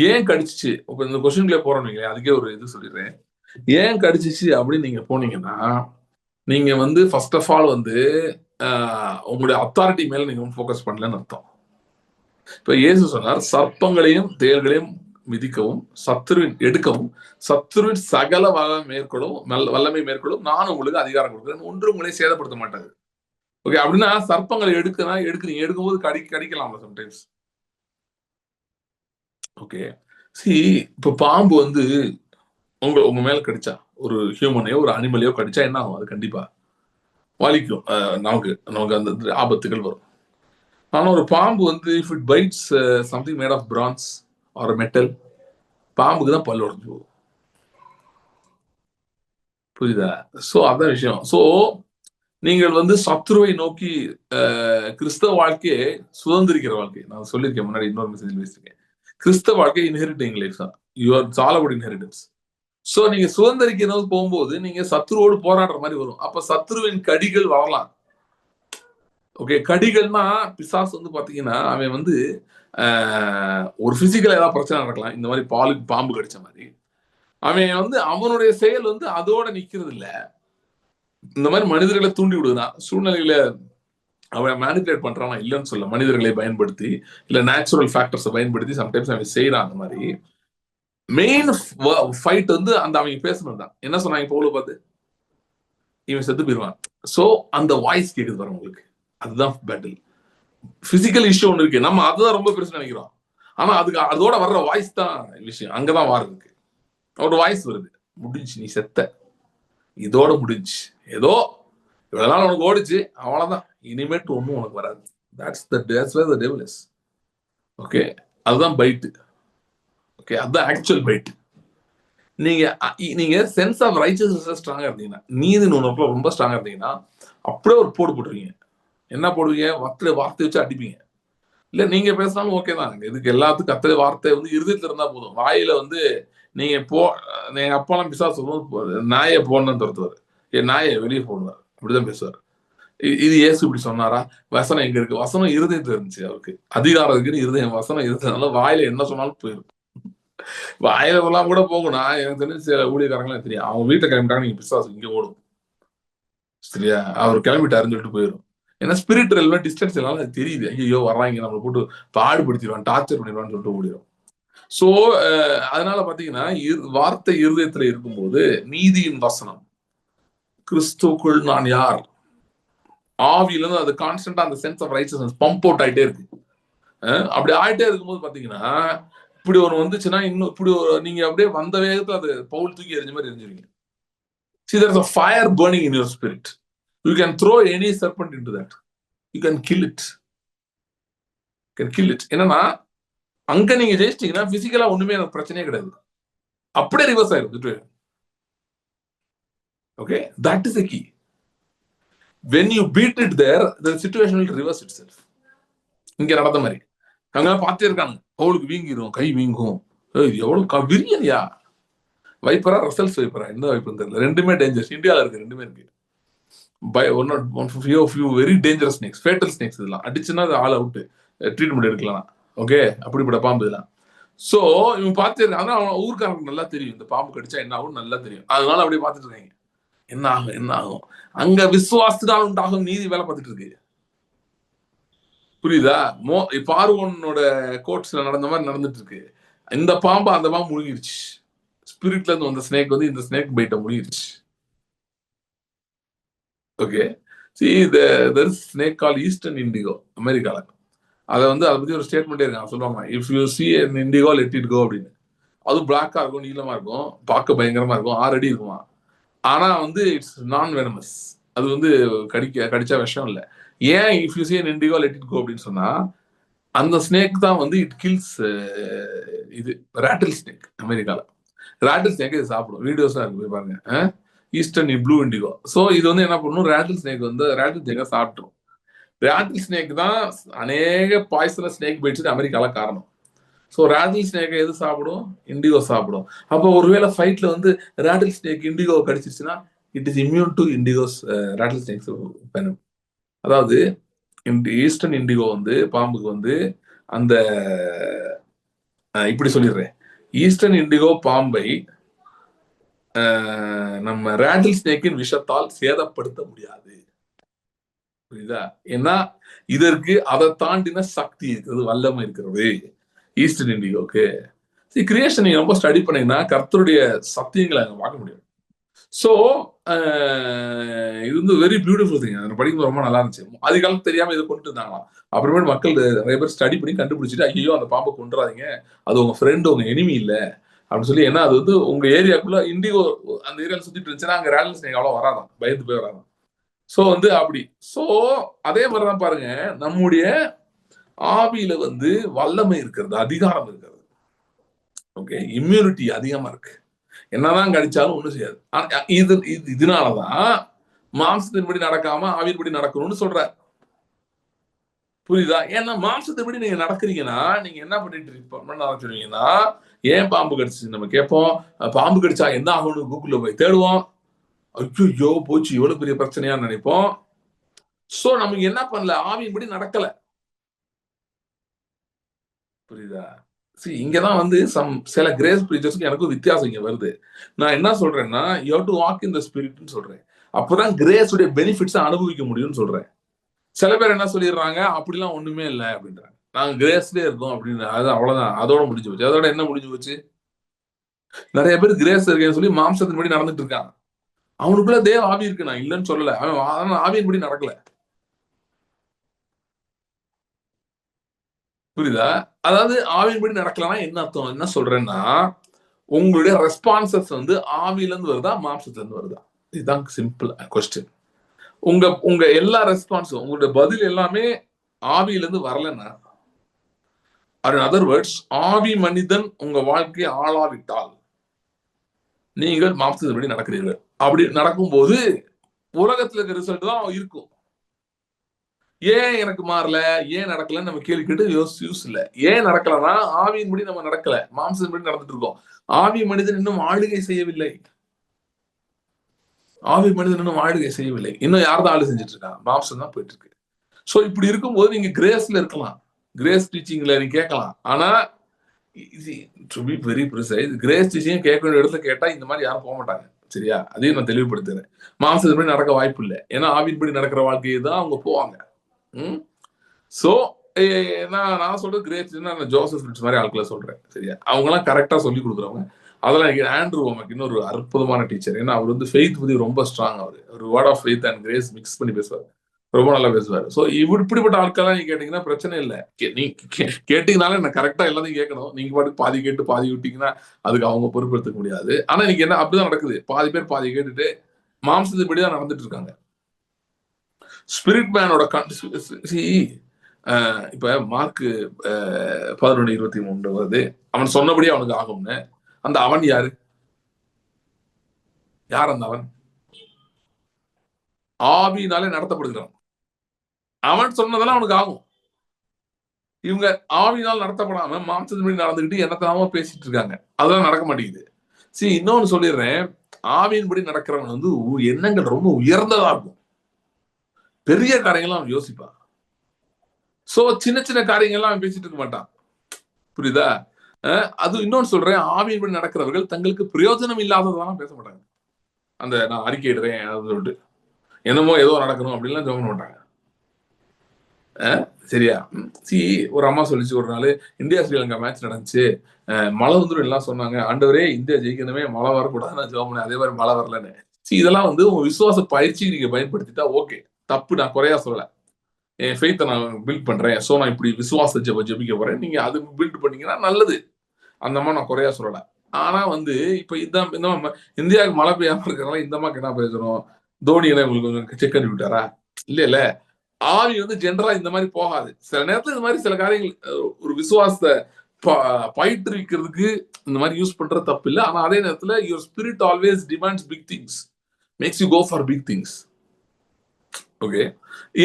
ஏன் கடிச்சிச்சு, இப்ப இந்த கொஸ்டின்ல போறோம், அதுக்கே ஒரு இது சொல்லிடுறேன். ஏன் கடிச்சிச்சு அப்படின்னு நீங்க போனீங்கன்னா, நீங்க வந்து ஃபர்ஸ்ட் ஆஃப் ஆல் வந்து உங்களுடைய அத்தாரிட்டி மேல நீங்க ஃபோக்கஸ் பண்ணலன்னு அர்த்தம். இப்ப இயேசு சொன்னார், சர்ப்பங்களையும் தேள்களையும் மிதிக்கவும் சத்துருவின் எடுக்கவும் சத்துருவின் சகல வல்லமை மேற்கொள்ளும் நான் உங்களுக்கு அதிகாரம் கொடுக்குறேன், ஒன்று உங்களை சேதப்படுத்த மாட்டாது. ஓகே, அப்படின்னா சர்ப்பங்களை எடுக்கிறீங்க, எடுக்கும்போது கடிக்கலாம் சம்டைம்ஸ். ஓகே, இப்ப பாம்பு வந்து உங்க மேல கடிச்சா, ஒரு ஹியூமனையோ ஒரு அனிமலையோ கடிச்சா என்ன ஆகும்? அது கண்டிப்பா வலிக்கும், நமக்கு அந்த ஆபத்துகள் வரும். ஆனா ஒரு பாம்பு வந்து if it bites something made of bronze or metal, பாம்புக்கு தான் பல்லு உடஞ்சு போகும். புரியுதா? சோ அதான் விஷயம். சோ நீங்கள் வந்து சத்ருவை நோக்கி கிறிஸ்தவ வாழ்க்கையை சுதந்திரிக்கிற வாழ்க்கை, நான் சொல்லியிருக்கேன் முன்னாடி, இன்னொரு மெசேஜ் பேசியிருக்கேன். கிறிஸ்தவ வாழ்க்கை இன்ஹெரிட்டிங் லைஃப் தான், you're all about inheritance. So நீங்க சுதந்திரிக்கிறது போகும்போது நீங்க சத்ருவோடு போராடுற மாதிரி வரும். அப்ப சத்ருவின் கடிகள் வரலாம். ஓகே, கடிகள்னா பிசாசு வந்து பாத்தீங்கன்னா அவன் வந்து ஒரு பிசிக்கல் ஏதாவது பிரச்சனை நடக்கலாம், இந்த மாதிரி பாம்பு கடிச்ச மாதிரி. அவன் வந்து அவனுடைய செயல் வந்து அதோட நிக்கிறது இல்ல, இந்த மாதிரி மனிதர்களை தூண்டி விடுதான், சூழ்நிலையில அவன் மேனிபுலேட் பண்றான் இல்லைன்னு சொல்ல, மனிதர்களை பயன்படுத்தி இல்ல நேச்சுரல் ஃபேக்டர்ஸை பயன்படுத்தி சம்டைம்ஸ் அவன் செய்யறான். அந்த மாதிரி மெயின் ஃபைட் வந்து அந்த அவங்க பேசணும் தான். என்ன சொன்னாங்க பவுல பார்த்து? இவன் செத்து போயிடுவான். சோ அந்த வாய்ஸ் கேக்குது பாருங்க உங்களுக்கு, அதுதான் பேட்டில். பிசிக்கல் இஷ்யூ ஒன்று இருக்கு, நம்ம அதுதான் ரொம்ப பெருசு நினைக்கிறோம். ஆனா அதுக்கு அதோட வர்ற வாய்ஸ் தான் விஷயம், அங்கதான் வார் இருக்கு. ஒரு வாய்ஸ் வருது, முடிஞ்சு, நீ செத்த, இதோட முடிஞ்சு, ஏதோ இவ்வளவு நாள் உனக்கு ஓடிச்சு, அவ்வளவுதான், இனிமேட்டு ஒண்ணும் உனக்கு வராது. that's where the devil is. Okay, அதுதான் பைட். ஓகே, அதுதான் ஆக்சுவல் பைட். நீங்க சென்ஸ் ஆஃப் ரைச்சஸ்னஸ் ஸ்ட்ராங்கா இருந்தீங்கன்னா, நீதி உணர்வுல ரொம்ப ஸ்ட்ராங்கா இருந்தீங்கன்னா, அப்படியே ஒரு போடு போட்டுருவீங்க. என்ன போடுவீங்க? வார்த்தை வச்சு அடிப்பீங்க. இல்ல நீங்க பேசினாலும் ஓகே தான், இதுக்கு எல்லாத்துக்கும் கத்தரை வார்த்தை வந்து இருதயத்துல இருந்தா போதும். வாயில வந்து நீங்க எங்க அப்பாலாம் பிசாசு சொல்லும்போது நாயை போடணும்னு துரத்துவாரு, என் நாயை வெளியே போடுவார், அப்படிதான் பேசுவார். இது இயேசு இப்படி சொன்னாரா? வசனம் எங்க இருக்கு? வசனம் இருதயத்துல இருந்துச்சு, அவருக்கு அதிகாரம் இருக்குன்னு இருதயம், வசனம் இருந்ததுனால வாயில என்ன சொன்னாலும் போயிடும். வாயில எல்லாம் கூட போகும். நான் எனக்கு தெரிஞ்சு சில ஊழியக்காரங்களாம் தெரியும், அவங்க வீட்டை கிளம்பிட்டாங்க, நீங்க பிசாசு இங்க ஓடும், சரியா? அவர் கிளம்பிட்டாருன்னு சொல்லிட்டு போயிடும். ஏன்னா ஸ்பிரிச்சுவல் டிஸ்டன்ஸ் எல்லாம் அது தெரியுது, ஐயோ வர்றாங்க, நம்மளை போட்டு பாடுபடுத்திடுவான், டார்ச்சர் பண்ணிடுவான்னு சொல்லிட்டு ஓடிடும். சோ அதனால பாத்தீங்கன்னா வார்த்தை இருதயத்துல இருக்கும்போது நீதியின் வசனம், கிறிஸ்துக்குள் நான் யார், ஆவியில இருந்து அது கான்ஸ்டன்டா அந்த sense of righteousness pump out ஆயிட்டே இருக்கு. அப்படி ஆயிட்டே இருக்கும்போது பாத்தீங்கன்னா இப்படி ஒண்ணு வந்துச்சுன்னா, இன்னும் இப்படி நீங்க அப்படியே வந்த வேகத்துல அது பவுல் தூக்கி எறிஞ்ச மாதிரி எரிஞ்சிருவீங்க. See, there's a fire burning in your spirit. You can throw any serpent into that. You can kill it. You can kill it. என்னன்னா அங்க நீங்க ஜெயிச்சிட்டீங்கன்னா பிசிக்கலா ஒண்ணுமே எனக்கு பிரச்சனையே கிடையாது. அப்படியே ரிவர்ஸ் ஆயிடும். Okay, that is the key. When you beat it there, the situation will reverse itself. இங்க நடந்த மாதிரி அங்க பார்த்தே இருக்காங்க. அவளுக்கு வீங்கிரும், கை வீங்கும். எவ்வளவு விரியன்யா வைப்பரா ரசல்ஸ் வைப்பரா எந்த வைப்புன்னு தெரியல. ரெண்டுமே டேஞ்சர்ஸ். இந்தியாவில் இருக்கு, ரெண்டுமே இருக்கு. By few very dangerous snakes, fatal snakes. இதெல்லாம் அடிச்சுன்னா அது ஆல் அவுட், ட்ரீட்மெண்ட் எடுக்கலாம். ஓகே, அப்படிப்பட்ட பாம்பு இதெல்லாம். ஸோ இவங்க பார்த்து இருக்காங்க. அவன் ஊருக்காரங்களுக்கு நல்லா தெரியும் இந்த பாம்பு கடிச்சா என்ன ஆகும், நல்லா தெரியும். அதனால அப்படியே பார்த்துட்டு இருக்காங்க என்ன ஆகும் என்ன ஆகும். அங்க விசுவாசத்தினால் உண்டாகும் நீதி வேலை பார்த்துட்டு இருக்கு. புரியுதா? பார்வோனோட கோட்ஸ்ல நடந்த மாதிரி நடந்துட்டு இருக்கு. இந்த பாம்பு அந்த பாம்பு முழுங்கிருச்சு. ஸ்பிரிட்ல இருந்து வந்த ஸ்னேக் வந்து இந்த ஸ்னேக் பைட்ட முழுங்கிருச்சு. Okay, see there is snake called eastern indigo அமெரிக்கால. அதை வந்து அதை பத்தி ஒரு ஸ்டேட்மெண்டே இருக்காங்க. சொல்லுவாங்க, if you see an indigo let it go அப்படின்னு. அது பிளாக்கா இருக்கும், நீளமா இருக்கும், பார்க்க பயங்கரமா இருக்கும், 6 அடி இருக்குமா. ஆனா வந்து இட்ஸ் நான் வெனமஸ். அது வந்து கடிச்சா விஷம் இல்லை. ஏன் if you see an indigo let it go அப்படின்னு சொன்னா அந்த ஸ்னேக் தான் வந்து இட் கில்ஸ் இது ராட்டில் ஸ்னேக். அமெரிக்கால ராட்டில் ஸ்னேக் இது சாப்பிடும். வீடியோஸ் இருக்கு, போய் பாருங்க. Eastern blue indigo. ஸோ இது வந்து என்ன பண்ணும், ராட்டில் ஸ்னேக் வந்து ராட்டில் ஸ்னேக்கை சாப்பிட்ரும். ராட்டில் ஸ்னேக் தான் அநேக பாய்சனஸ் ஸ்னேக் பைட்ஸ் அமெரிக்கால காரணம். ஸோ ராட்டில் ஸ்னேக்கை எது சாப்பிடும், இண்டிகோ சாப்பிடும். அப்போ ஒருவேளை ஃபைட்ல வந்து ராட்டில் ஸ்னேக் இண்டிகோ கடிச்சிருச்சுன்னா it is immune to indigos rattlesnakes venom. அதாவது ஈஸ்டர்ன் இண்டிகோ வந்து பாம்புக்கு வந்து அந்த இப்படி சொல்லிடுறேன், ஈஸ்டர்ன் இண்டிகோ பாம்பை நம்ம ராட்டில் ஸ்னேக்கின் விஷத்தால் சேதப்படுத்த முடியாது. புரியுதா? ஏன்னா இதற்கு அதை தாண்டின சக்தி இருக்கிறது, வல்லமை இருக்கிறது ஈஸ்டர்ன் இண்டிகோக்கு. கிரியேஷன் நீங்க ரொம்ப ஸ்டடி பண்ணீங்கன்னா கர்த்தருடைய சத்தியங்களை அங்க பார்க்க முடியும். ஸோ இது வந்து வெரி பியூட்டிஃபுல் திங். அதை படிக்கும்போது ரொம்ப நல்லா இருந்துச்சு. அதிகாலம் தெரியாம இதை கொண்டு இருந்தாங்களாம். அப்புறமேட்டு மக்கள் நிறைய பேர் ஸ்டடி பண்ணி கண்டுபிடிச்சிட்டு, ஐயோ அந்த பாம்பை கொண்டுறாதீங்க, அது உங்க ஃப்ரெண்டு, உங்க எனிமி இல்லை அப்படின்னு சொல்லி. ஏன்னா அது வந்து உங்க ஏரியாக்குள்ள இண்டிகோ அந்த ஏரியாவில் சுத்திட்டு இருந்துச்சுன்னா அங்க ராட்டில் ஸ்னேக் அவ்வளோ வராதான், பயந்து போய் வராதான். ஸோ வந்து அப்படி. ஸோ அதே மாதிரிதான் பாருங்க, நம்முடைய ஆவியில வந்து வல்லமை இருக்கிறது, அதிகாரம் இருக்கிறது. ஓகே, இம்யூனிட்டி அதிகமா இருக்கு. என்னதான் கடிச்சாலும் ஒண்ணும் செய்யாது. இதனாலதான் மாம்சத்தின்படி நடக்காம ஆவியின்படி நடக்கணும்னு சொல்ற. புரியுதா? ஏன்னா மாம்சத்தின்படி நீங்க நடக்கிறீங்கன்னா நீங்க என்ன பண்ணிட்டு ஆரம்பிச்சிருவீங்கன்னா, ஏன் பாம்பு கடிச்சு நம்ம கேட்போம், பாம்பு கடிச்சா என்ன ஆகும்னு கூகுள்ல போய் தேடுவோம். ஐயோ போச்சு, எவ்வளவு பெரிய பிரச்சனையான்னு நினைப்போம். சோ நமக்கு என்ன பண்ணல, ஆவியின்படி நடக்கல. புரியுதா? இங்கதான் வந்து சில கிரேஸ் பிரீச்சர்ஸ்க்கு எனக்கு வித்தியாசம் இங்க வருது. நான் என்ன சொல்றேன்னா, you have to walk in the ஸ்பிரிட்னு சொல்றேன். அப்பதான் கிரேஸ் உடைய பெனிஃபிட்ஸ் அனுபவிக்க முடியும்னு சொல்றேன். சில பேர் என்ன சொல்லிடுறாங்க, அப்படிலாம் ஒண்ணுமே இல்லை அப்படின்றாங்க. நாங்க கிரேஸ்லயே இருக்கோம் அப்படின்னு. அது அவ்வளவுதான், அதோட முடிஞ்சு போச்சு. அதோட என்ன முடிஞ்சு போச்சு? நிறைய பேர் கிரேஸ் இருக்கேன்னு சொல்லி மாம்சத்தின்படி நடந்துட்டு இருக்காங்க. அவனுக்குள்ள தேவ ஆவி இருக்கு, நான் இல்லைன்னு சொல்லல. அவன் ஆவியின்படி நடக்கல. புரியுதா? அதாவது ஆவியின்படி நடக்கலன்னா என்ன அர்த்தம்? என்ன சொல்றேன்னா, உங்களுடைய ரெஸ்பான்சஸ் வந்து ஆவியில இருந்து வருதா, மாம்சத்துல இருந்து வருதா? இதுதான் சிம்பிள் கொஸ்டின். உங்க எல்லா ரெஸ்பான்ஸும், உங்களுடைய பதில் எல்லாமே ஆவியில இருந்து வரலன்னா, அதர் வேர்ட்ஸ், ஆவி மனிதன் உங்க வாழ்க்கையை ஆளாவிட்டால் நீங்கள் மாம்சத்தின்படி நடக்கிறீர்கள். அப்படி நடக்கும்போது உலகத்துல இருக்க ரிசல்ட் தான் இருக்கும். ஏன் எனக்கு மாறல, ஏன் நடக்கலன்னு நம்ம கேள்வி கேட்டு யூஸ் இல்ல. ஏன் நடக்கலன்னா ஆவியின்படி நம்ம நடக்கல, மாம்சத்தின்படி நடந்துட்டு இருக்கோம். ஆவி மனிதன் இன்னும் ஆளுகை செய்யவில்லை. ஆவி மனிதன் இன்னும் ஆளுகை செய்யவில்லை. இன்னும் யார்தான் ஆளு செஞ்சுட்டு இருக்காங்க? மாம்சம் தான் போயிட்டு இருக்கு. சோ இப்படி இருக்கும்போது நீங்க கிரேஸ்ல இருக்கலாம், கிரேஸ் டீச்சிங்ல நீங்க கேட்கலாம். ஆனா to be very precise, grace teaching கேட்க வேண்டிய இடத்துல கேட்டா இந்த மாதிரி யாரும் போக மாட்டாங்க. சரியா? அதையும் நான் தெளிவுபடுத்துறேன். மாம்சத்தின்படி நடக்க வாய்ப்பு இல்லை. ஏன்னா ஆவியின்படி நடக்கிற வாழ்க்கையை தான் அவங்க போவாங்க. சோ நான் சொல்றது கிரேஸ் ஜோசப் பிரிட்ஸ் மாதிரி ஆட்களை சொல்றேன். சரியா? அவங்க எல்லாம் கரெக்டா சொல்லி கொடுக்குறவங்க. அதெல்லாம் ஆண்ட்ரூ உமக்கு இன்னொரு அற்புதமான டீச்சர். ஏன்னா அவர் வந்து ஃபெய்த் பத்தி ரொம்ப ஸ்ட்ராங். அவர் word of faith and grace mix பண்ணி பேசுவார், ரொம்ப நல்லா பேசுவார். ஸோ இப்படிப்பட்ட ஆட்கள்லாம் நீங்க கேட்டீங்கன்னா பிரச்சனை இல்லை. நீங்க கேட்டீங்கனாலே நான் கரெக்டா எல்லாத்தையும் கேட்கணும். நீங்க பாட்டு பாதி கேட்டு பாதி விட்டீங்கன்னா அதுக்கு அவங்க பொறுப்பெடுத்துக்க முடியாது. ஆனா இன்னைக்கு என்ன அப்படிதான் நடக்குது, பாதி பேர் பாதி கேட்டுட்டு மாம்சத்தின்படிதான் நடந்துட்டு இருக்காங்க. ஸ்பிரிட் மேனோட இப்ப மார்க்கு 11:23 வருது, அவன் சொன்னபடி அவனுக்கு ஆகும்னு. அந்த அவன் யாரு? யார் அந்த அவன்? ஆவியினாலே நடத்தப்படுகிறான். அவன் சொன்னதெல்லாம் அவனுக்கு ஆகும். இவங்க ஆவியினால் நடத்தப்படாம மாம்சத்தின்படி நடந்துகிட்டு என்னத்தனாம பேசிட்டு இருக்காங்க. அதெல்லாம் நடக்க மாட்டேங்குது. இன்னொன்னு சொல்லிடுறேன், ஆவியின்படி நடக்கிறவன் வந்து எண்ணங்கள் ரொம்ப உயர்ந்ததா இருக்கும். பெரிய காரியங்கள்லாம் அவன் யோசிப்பான். சின்ன சின்ன காரியங்கள்லாம் அவன் பேசிட்டு இருக்க மாட்டான். புரியுதா? அது இன்னொன்னு சொல்றேன், ஆவியின்படி நடக்கிறவர்கள் தங்களுக்கு பிரயோஜனம் இல்லாததெல்லாம் பேச மாட்டாங்க. அந்த நான் அறிக்கையிடுறேன் அது சொல்லிட்டு என்னமோ ஏதோ நடக்கணும் அப்படின்லாம் சொல்ல மாட்டாங்க. சரியா? ஒரு அம்மா சொல்லிச்சு, ஒரு நாள் இந்தியா ஸ்ரீலங்கா மேட்ச் நடந்துச்சு, மழை வந்துடும் எல்லாம் சொன்னாங்க. ஆண்டவரே இந்தியா ஜெயிக்கணுமே, மழை வரக்கூடாது நான் ஜெபம் பண்ணேன். அதே மாதிரி மழை வரலன்னு. இதெல்லாம் வந்து உங்க விசுவாச பயிற்சி நீங்க பயன்படுத்திட்டா ஓகே, தப்பு, நான் குறையா சொல்லல. என் ஃபெய்த்தை நான் பில்ட் பண்றேன், நான் இப்படி விசுவாச ஜெபிக்க போறேன், நீங்க அது பில்ட் பண்ணீங்கன்னா நல்லது. அந்த மாதிரி நான் குறையா சொல்லல. ஆனா வந்து இப்ப இந்தியாவுக்கு மழை பெய்யாம இருக்கிறனால இந்த மாதிரி என்ன பேசணும்? தோனி எல்லாம் உங்களுக்கு கொஞ்சம் செக் பண்ணி விட்டாரா? இல்ல ஆவி வந்து ஜென்ரலா இந்த மாதிரி போகாது. சில நேரத்துல இந்த மாதிரி சில காரியங்கள் ஒரு விசுவாசத்தை பயிற்றுவிக்கிறதுக்கு இந்த மாதிரி யூஸ் பண்றது தப்பு இல்லை. ஆனா அதே நேரத்துல your spirit always demands big things, makes you go for big things. Okay,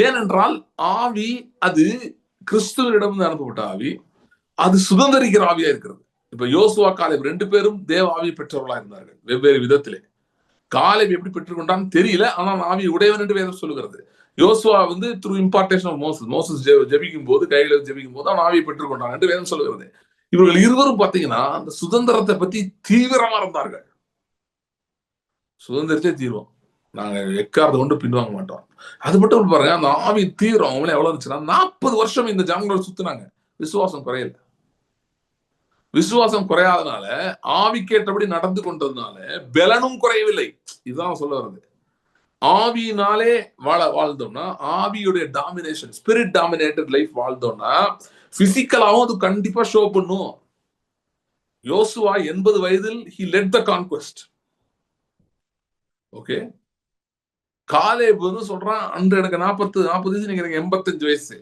ஏனென்றால் ஆவி அது கிறிஸ்துவனிடம் அனுப்பப்பட்ட ஆவி, அது சுதந்திரிக்கிற ஆவியா இருக்கிறது. இப்ப யோசுவா காலேப் 2 பேரும் தேவ ஆவியை பெற்றவர்களா இருந்தார்கள், வெவ்வேறு விதத்திலே. காலேப் எப்படி பெற்றுக்கொண்டான்னு தெரியல, ஆனால் ஆவி உடையவன் என்று வேதம் சொல்லுகிறது. யோசுவா வந்து த்ரூ இம்பார்டேஷன் ஆஃப் மோசஸ் ஜெபிக்கும் போது, கையில ஜெபிக்கும் போது அவன் ஆவியை பெற்றுக்கொண்டான் என்று வேதம் சொல்லுகிறது. இவர்கள் இருவரும் பாத்தீங்கன்னா அந்த சுதந்திரத்தை பத்தி தீவிரமா இருந்தார்கள். சுதந்திரத்தே தீர்வோம், நாங்க எக்காரத்தை கொண்டு பின்வாங்க மாட்டோம். அது மட்டும் பாருங்க, அந்த ஆவி தீவிரம் அவங்களே எவ்வளவு இருந்துச்சுன்னா 40 வருஷம் இந்த ஜனங்களோட சுத்தினாங்க. விசுவாசம் குறையல. விசுவாசம் குறையாதனால, ஆவிக்கேற்றபடி நடந்து கொண்டதுனால பலனும் குறையவில்லை. இதுதான் சொல்ல வருது. ஆவியினாலே வாழ்ந்தோம்னா, ஆவியுடைய டாமினேஷன், ஸ்பிரிட் டாமினேட்டட் லைஃப் வாழ்ந்தோம்னா பிசிக்கலாவும் அது கண்டிப்பா ஷோ பண்ணும். யோசுவா 80 வயதில் he led the conquest. Okay, Caleb வந்து சொல்றான், அன்று எனக்கு 40 வயசு, நீங்க எனக்கு 85 வயசு,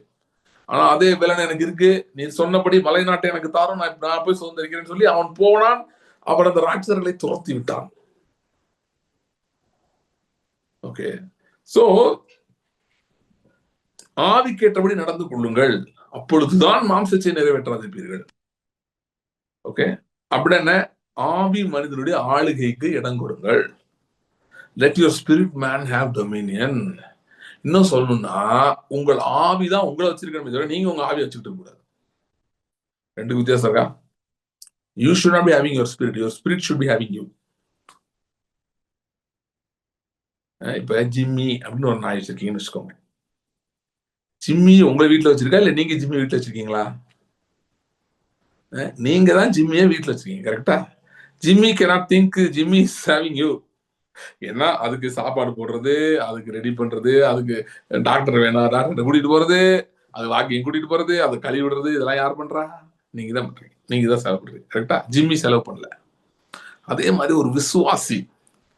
ஆனா அதே பலன் எனக்கு இருக்கு, நீ சொன்னபடி மலை நாட்டை எனக்கு தாரும், நான் போய் சுதந்திரிக்கிறேன்னு சொல்லி அவன் போனான். அவன் அந்த ராட்சசர்களை துரத்தி விட்டான். ஓகே, சோ ஆவிக்கேற்றபடி நடந்து கொள்ளுங்கள், அப்பொழுதுதான் மாம்சத்தை நிறைவேற்றாதிருப்பீர்கள். ஓகே, அப்படின்ன ஆவி மனிதனுடைய ஆளுகைக்கு இடம் கொடுங்கள். Let your spirit man have Dominion. இன்னும் சொல்லணும்னா, உங்கள் ஆவிதான் உங்களை வச்சிருக்கணும், நீங்க உங்க ஆவி வச்சுக்கிட்டு கூடாது. 2 வித்தியாசம் இருக்கா? You should not be having your spirit should be having you. இப்ப ஜிம்மி அப்படின்னு ஒரு நாய் வச்சிருக்கீங்கன்னு வச்சுக்கோங்க. ஜிம்மி உங்களை வீட்டுல வச்சிருக்கா, இல்ல நீங்க ஜிம்மி வீட்டுல வச்சிருக்கீங்களா? நீங்க தான் ஜிம்மியே வீட்டுல வச்சிருக்கீங்க, கரெக்டா? Jimmy cannot think Jimmy is having you. ஏன்னா அதுக்கு சாப்பாடு போடுறது, அதுக்கு ரெடி பண்றது, அதுக்கு டாக்டர் வேணா டாக்டர் கூட்டிட்டு போறது, அது வாக்கிங் கூட்டிட்டு போறது, அது கழுவி விடுறது, இதெல்லாம் யார் பண்றா? நீங்க தான் பண்றீங்க, நீங்க தான் செலவு பண்றீங்க, கரெக்டா? ஜிம்மி செலவு பண்ணல. அதே மாதிரி ஒரு விசுவாசி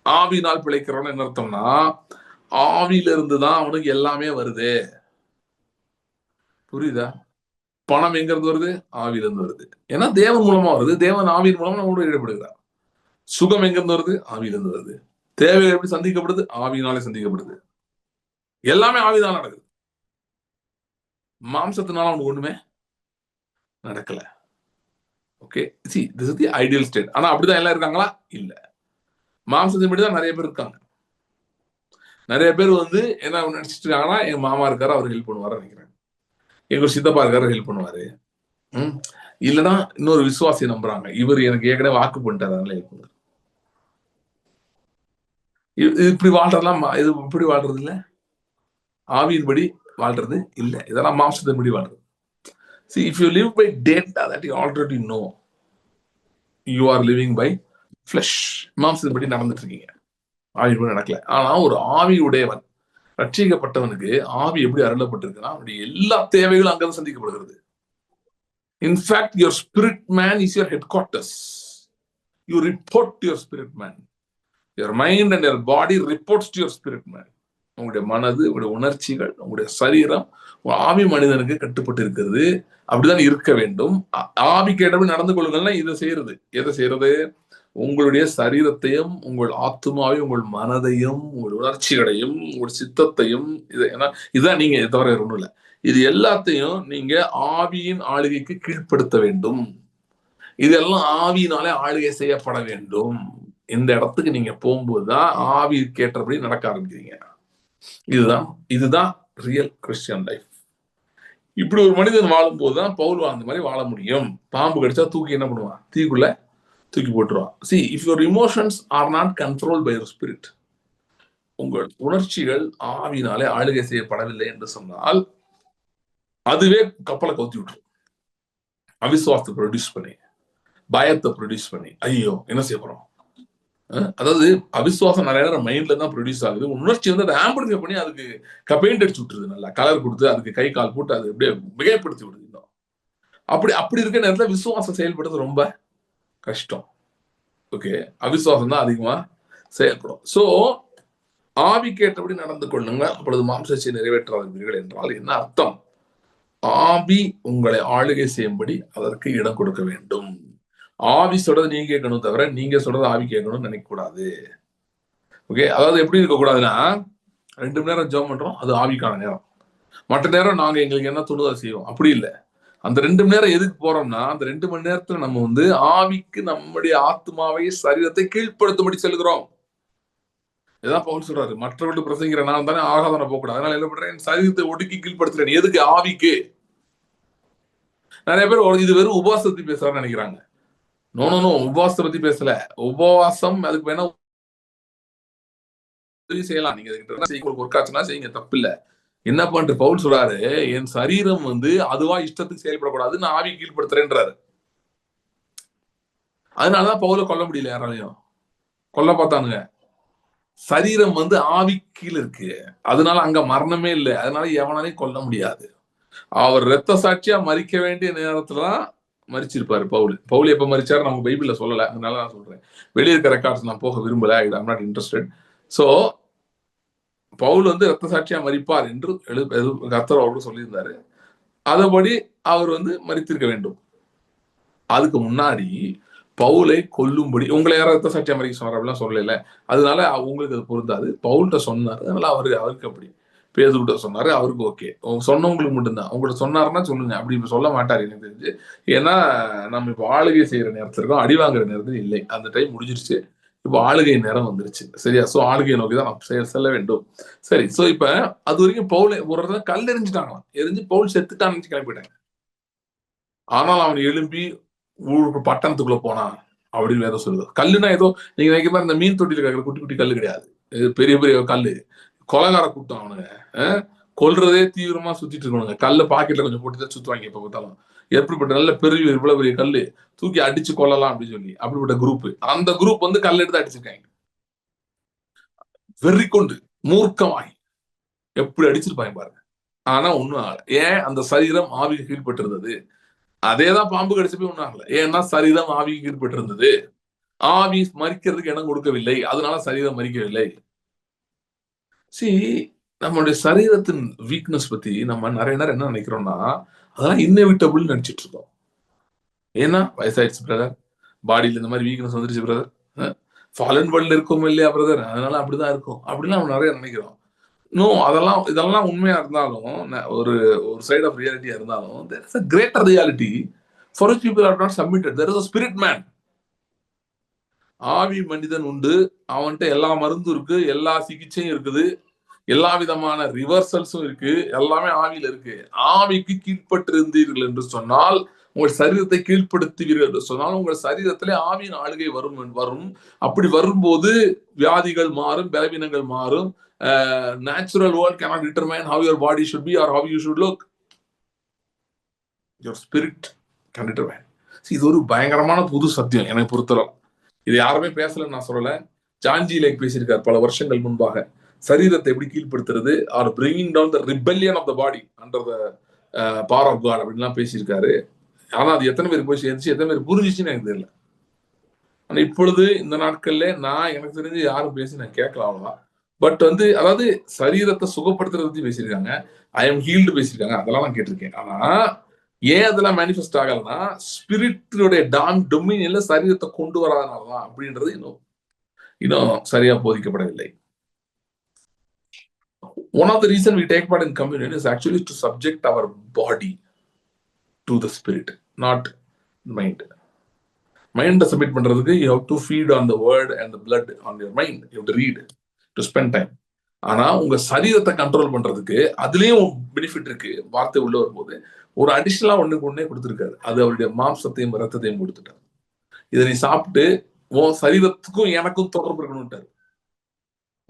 ஆவினால் பிழைக்கிறவன் என்ன அர்த்தம்னா, ஆவியில இருந்துதான் அவனுக்கு எல்லாமே வருது. புரியுதா? பணம் எங்க இருந்து வருது? ஆவியில இருந்து வருது. ஏன்னா தேவன் மூலமா வருது, தேவன் ஆவியின் மூலமா நம்மளோட ஈடுபடுகிறார். சுகம் எங்க இருந்து வருது? ஆவியில இருந்து வருது. தேவைகள் எப்படி சந்திக்கப்படுது? ஆவியினாலே சந்திக்கப்படுது. எல்லாமே ஆவிதான் நடக்குது. மாம்சத்தினால அவனுக்கு ஒண்ணுமே நடக்கல. Okay, this is the ideal state. ஆனா அப்படிதான் எல்லாம் இருக்காங்களா? இல்ல. மாம்சத்தின்படிதான் நிறைய பேர் இருக்காங்க. நிறைய பேர் வந்து என்ன நினைச்சிட்டு இருக்காங்கன்னா, எங்க மாமா இருக்காரு, அவர் ஹெல்ப் பண்ணுவாரு நினைக்கிறேன், எங்க சித்தப்பா இருக்காரு ஹெல்ப் பண்ணுவாரு. இல்லைன்னா இன்னொரு விசுவாசியை நம்புறாங்க, இவர் எனக்கு ஏற்கனவே வாக்கு பண்ணிட்டாரு அதனால ஹெல்ப் பண்ணுவாரு. இப்படி வாழ்றதெல்லாம் இது இப்படி வாழ்றது இல்ல, ஆவியின்படி வாழ்றது இல்ல, இதெல்லாம் மாம்சத்தின்படி வாழ்றது. See, if you live by data that you already know, you are living by flesh. மாம்சத்தின்படி நடந்துட்டு இருக்கீங்க, ஆவியின்படி நடக்கல. ஆனா ஒரு ஆவி உடையவன், ரட்சிக்கப்பட்டவனுக்கு ஆவி எப்படி அருளப்பட்டிருக்குன்னா, அவனுடைய எல்லா தேவைகளும் அங்கதான் சந்திக்கப்படுகிறது. In fact your spirit man is your headquarters. You report to your spirit man. your mind and your body reports to your spirit man. உங்களுடைய மனது, உங்களுடைய உணர்ச்சிகள், உங்களுடைய சரீரம் ஆவி மனிதனுக்கு கட்டுப்பட்டு இருக்கிறது. அப்படிதான் இருக்க வேண்டும். ஆவி கேட்டபடி நடந்து கொள்ளுங்கள்னா இதை செய்யறது. எதை செய்யறது? உங்களுடைய சரீரத்தையும், உங்கள் ஆத்மாவையும், உங்கள் மனதையும், உங்கள் உணர்ச்சிகளையும், உங்கள் சித்தத்தையும், இதுதான் நீங்க தவிர ஒண்ணும் இல்லை. இது எல்லாத்தையும் நீங்க ஆவியின் ஆளுகைக்கு கீழ்ப்படுத்த வேண்டும். இதெல்லாம் ஆவியினாலே ஆளுகை செய்யப்பட வேண்டும். இந்த இடத்துக்கு நீங்க போகும்போதுதான் ஆவி கேட்டபடி நடக்க ஆரம்பிக்கிறீங்க. இதுதான் ரியல் கிறிஸ்டியன் லைஃப். இப்படி ஒரு மனிதன் வாழும்போதுதான் பவுல் வாழ்ந்த மாதிரி வாழ முடியும். பாம்பு கடிச்சா தூக்கி என்ன பண்ணுவான்? தீக்குள்ள தூக்கி போட்டுருவான். See, if your emotions are not controlled by your spirit, உங்கள் உணர்ச்சிகள் ஆவியினாலே ஆளுகை செய்யப்படவில்லை என்று சொன்னால் அதுவே கப்பலை கவுத்தி விட்டுரும். அவிசுவாசத்தை ப்ரொடியூஸ் பண்ணி, பயத்தை ப்ரொடியூஸ் பண்ணி, ஐயோ என்ன செய்ய போறோம். அதாவது அவிசுவாசம் நிறைய நேரம் மைண்ட்ல தான் ப்ரொடியூஸ் ஆகுது. உணர்ச்சி வந்து அதை ஆம்பிளிஃபை பண்ணி அதுக்கு பெயிண்ட் அடிச்சு விட்டுருது. நல்லா கலர் கொடுத்து அதுக்கு கை கால் போட்டு அது அப்படியே மிகைப்படுத்தி விடுது. அப்படி இருக்க நேரத்தில் விசுவாசம் செயல்படுறது ரொம்ப கஷ்டம். ஓகே, அவிசுவாசம் தான் அதிகமா செயல்படும். சோ ஆவி கேட்டபடி நடந்து கொள்ளுங்க, அப்பொழுது மாம்சத்தை நிறைவேற்றாதீர்கள் என்றால் என்ன அர்த்தம்? ஆவி உங்களை ஆளுகை செய்யும்படி அதற்கு இடம் கொடுக்க வேண்டும். ஆவி சொல்றது நீங்க கேட்கணும் தவிர நீங்க சொல்றது ஆவி கேட்கணும்னு நினைக்க கூடாது. ஓகே, அதாவது எப்படி இருக்க கூடாதுன்னா 2 மணி நேரம் ஜெபம் பண்றோம், அது ஆவிக்கான நேரம். மற்ற நேரம் நாங்க எங்களுக்கு என்ன தோணுதோ செய்வோம். அப்படி இல்லை. அந்த 2 மணி நேரம் எதுக்கு போறோம்னா, அந்த 2 மணி நேரத்துல நம்ம வந்து ஆவிக்கு நம்முடைய ஆத்மாவை, சரீரத்தை கீழ்ப்படுத்தும்படி செல்கிறோம். இதான் பவுல் சொல்றாரு, மற்றவர்கள் பிரசங்கிற நான் தானே ஆகாதன போகக்கூடாது, அதனால என்ன பண்றேன்? சரீரத்தை ஒடுக்கி கீழ்ப்படுத்துறேன். எதுக்கு? ஆவிக்கு. நிறைய பேர் இது வெறும் உபவாசத்தை பேசுறான்னு நினைக்கிறாங்க. நோ, உபவாசத்தை பத்தி பேசல. உபவாசம் அதுக்கு வேணா செய்யலாம். நீங்க ஒர்க் ஆச்சுன்னா செய்யுங்க, தப்பு இல்ல. என்ன பண்ற? பவுல் சொல்றாரு, என் சரீரம் வந்து அதுவா இஷ்டத்துக்கு செயல்படக்கூடாது, நான் ஆவி கீழ்படுத்துறேன்றாரு. அதனாலதான் பவுல கொல்ல முடியல. யாராலையும் கொல்ல பார்த்தானுங்க. சரீரம் வந்து ஆவி கீழ இருக்கு, அதனால அங்க மரணமே இல்லை. அதனால எவனாலையும் கொல்ல முடியாது. அவர் இரத்த சாட்சியா மறிக்க வேண்டிய நேரத்துலதான் மறிச்சிருப்பாரு பவுல் எப்ப மறிச்சாரு நம்ம பைபிள்ல சொல்லல, அதனால நான் சொல்றேன். வெளியே இருக்க ரெக்கார்ட்ஸ் நான் போக விரும்பல, ஐம் நாட் இன்ட்ரெஸ்டட். சோ பவுல் வந்து இரத்த சாட்சியா மறிப்பார் என்று கர்த்தர் அவருக்கு சொல்லியிருந்தாரு. அதபடி அவர் வந்து மறித்திருக்க வேண்டும். அதுக்கு முன்னாடி பவுலை கொல்லும்படி உங்களை யாரும் இரத்த சாட்சியா மறிக்க சொன்னார் அப்படிலாம் சொல்லல. அதனால உங்களுக்கு அது பொருந்தாது. பவுல்கிட்ட சொன்னாரு, அதனால அவருக்கு அப்படி. பேதுருட்ட சொன்னாரு, அவருக்கு ஓகே. சொன்னவங்களுக்கு மட்டும்தான். உங்கள்ட்ட சொன்னாருன்னா சொல்லுங்க, அப்படி சொல்ல மாட்டாரு எனக்கு தெரிஞ்சு. ஏன்னா நம்ம இப்போ ஆளுகை செய்யற நேரத்துல இருக்கோம், அடி வாங்குற நேரத்துல இல்லை. அந்த டைம் முடிஞ்சிருச்சு. இப்போ ஆளுகை நேரம் வந்துருச்சு. சரியா? சோ ஆளுகையை நோக்கிதான் செல்ல வேண்டும். சரி, சோ இப்ப அது வரைக்கும் பவுலை ஒரு இடத்துல கல் எரிஞ்சுட்டாங்களாம். எரிஞ்சு பவுல் செத்துட்டான்னு கிளம்பிட்டாங்க. ஆனால் அவன் எழும்பி பட்டணத்துக்குள்ள போனான் அப்படின்னு வேற சொல்லுது. கல்லுனா ஏதோ நீங்க நினைக்கிற மாதிரி இந்த மீன் தொட்டியில் இருக்கிற குட்டி குட்டி கல்லு கிடையாது. பெரிய பெரிய கல்லு. கொலைகார கூட்டம் அவனுங்க. கொல்றதே தீவிரமா சுத்திட்டு இருக்கணுங்க. கல்ல பாக்கெட்ல கொஞ்சம் போட்டுதான் சுத்துவாங்க எப்ப பார்த்தாலும். எப்படிப்பட்ட நல்ல பெரிய இவ்வளவு பெரிய கல்லு தூக்கி அடிச்சு கொள்ளலாம் அப்படின்னு சொல்லி அப்படிப்பட்ட குரூப். அந்த குரூப் வந்து கல் எடுத்து அடிச்சிருக்காங்க. வெறி கொண்டு மூர்க்கமாய் எப்படி அடிச்சிருப்பாங்க பாருங்க. ஆனா ஒண்ணும் ஆகல. ஏன்? அந்த சரீரம் ஆவிக்கு கீழ்பட்டு இருந்தது. அதேதான் பாம்பு கடிச்சு போய் ஒண்ணும் ஆகல. ஏன்னா சரீரம் ஆவிக்கு கீழ்பட்டு இருந்தது. ஆவி மறிக்கிறதுக்கு இடம் கொடுக்கவில்லை, அதனால சரீரம் மறிக்கவில்லை. நம்மளுடைய சரீரத்தின் வீக்னஸ் பத்தி நம்ம நிறைய நேரம் என்ன நினைக்கிறோம்னா, அதெல்லாம் இன்னெவிட்டபிள் நினைச்சிட்டு இருக்கோம். ஏன்னா வயசாயிடுச்சு பிரதர், பாடியில இந்த மாதிரி வீக்னஸ் வந்துருச்சு பிரதர், ஃபாலன் வேர்ல்ட்ல இருக்கோம் இல்லையா பிரதர், அதனால அப்படிதான் இருக்கும் அப்படிலாம் நம்ம நிறைய நினைக்கிறோம். நோ, இதெல்லாம் உண்மையா இருந்தாலும், ஒரு சைட் ஆஃப் ரியாலிட்டியா இருந்தாலும், there is a greater reality for which people are not submitted. There is a spirit man. ஆவி மனிதன் உண்டு. அவன்கிட்ட எல்லா மருந்தும் இருக்கு, எல்லா சிகிச்சையும் இருக்குது, எல்லா விதமான ரிவர்சல்ஸும் இருக்கு, எல்லாமே ஆவியில இருக்கு. ஆவிக்கு கீழ்பட்டு இருந்தீர்கள் என்று சொன்னால், உங்கள் சரீரத்தை கீழ்ப்படுத்துவீர்கள் என்று சொன்னால், உங்கள் சரீரத்திலே ஆவியின் ஆளுகை வரும். அப்படி வரும்போது வியாதிகள் மாறும், பலவீனங்கள் மாறும். Natural world cannot determine how your body should be or how you should look. Your spirit can determine. இது ஒரு பயங்கரமான புது சத்தியம் எனக்கு பொறுத்தளவு. இது யாருமே பேசலன்னு நான் சொல்லல. ஜான் ஜி லேக் பேசியிருக்காரு பல வருஷங்கள் முன்பாக. சரீரத்தை எப்படி கீழ்படுத்துறது, or bringing down the rebellion of the body under the power of God அப்படின்லாம் பேசியிருக்காரு. ஆனா அது எத்தனை பேர் போய் சேர்ந்துச்சு, எத்தனை பேர் புரிஞ்சிச்சுன்னு எனக்கு தெரியல. ஆனா இப்பொழுது இந்த நாட்கள்ல நான் எனக்கு தெரிஞ்சு யாரும் பேசி நான் கேட்கலாம் அவ்வளவுதான். பட் அதாவது சரீரத்தை சுகப்படுத்துறத பத்தி பேசியிருக்காங்க, ஐ எம் ஹீல்டு பேசியிருக்காங்க, அதெல்லாம் நான் கேட்டிருக்கேன். ஆனா ஏன் அதெல்லாம் மேனிஃபெஸ்ட் ஆகலன்னா ஸ்பிரிட்டுடைய டொமினியன்ல சரீரத்தை கொண்டு வராதனாலதான் அப்படின்றது இன்னும் இன்னும் சரியா போதிக்கப்படவில்லை. One of the reason we take part in communion is actually to subject our body to the spirit, not mind. Mind submit பண்றதுக்கு you have to feed on the word and the blood on your mind. You have to read, to spend time. ஆனா உங்க சரீரத்தை கண்ட்ரோல் பண்றதுக்கு அதுலயும் பெனிஃபிட் இருக்கு. வார்த்தை உள்ள வரும்போது ஒரு அடிஷனலா ஒண்ணே கொடுத்திருக்காரு. அது அவருடைய மாம்சத்தையும் ரத்தத்தையும் கொடுத்துட்டார். இதை நீ சாப்பிட்டு உன் சரீரத்துக்கும் எனக்கும் தொடர்பு இருக்கணும்ட்டாரு.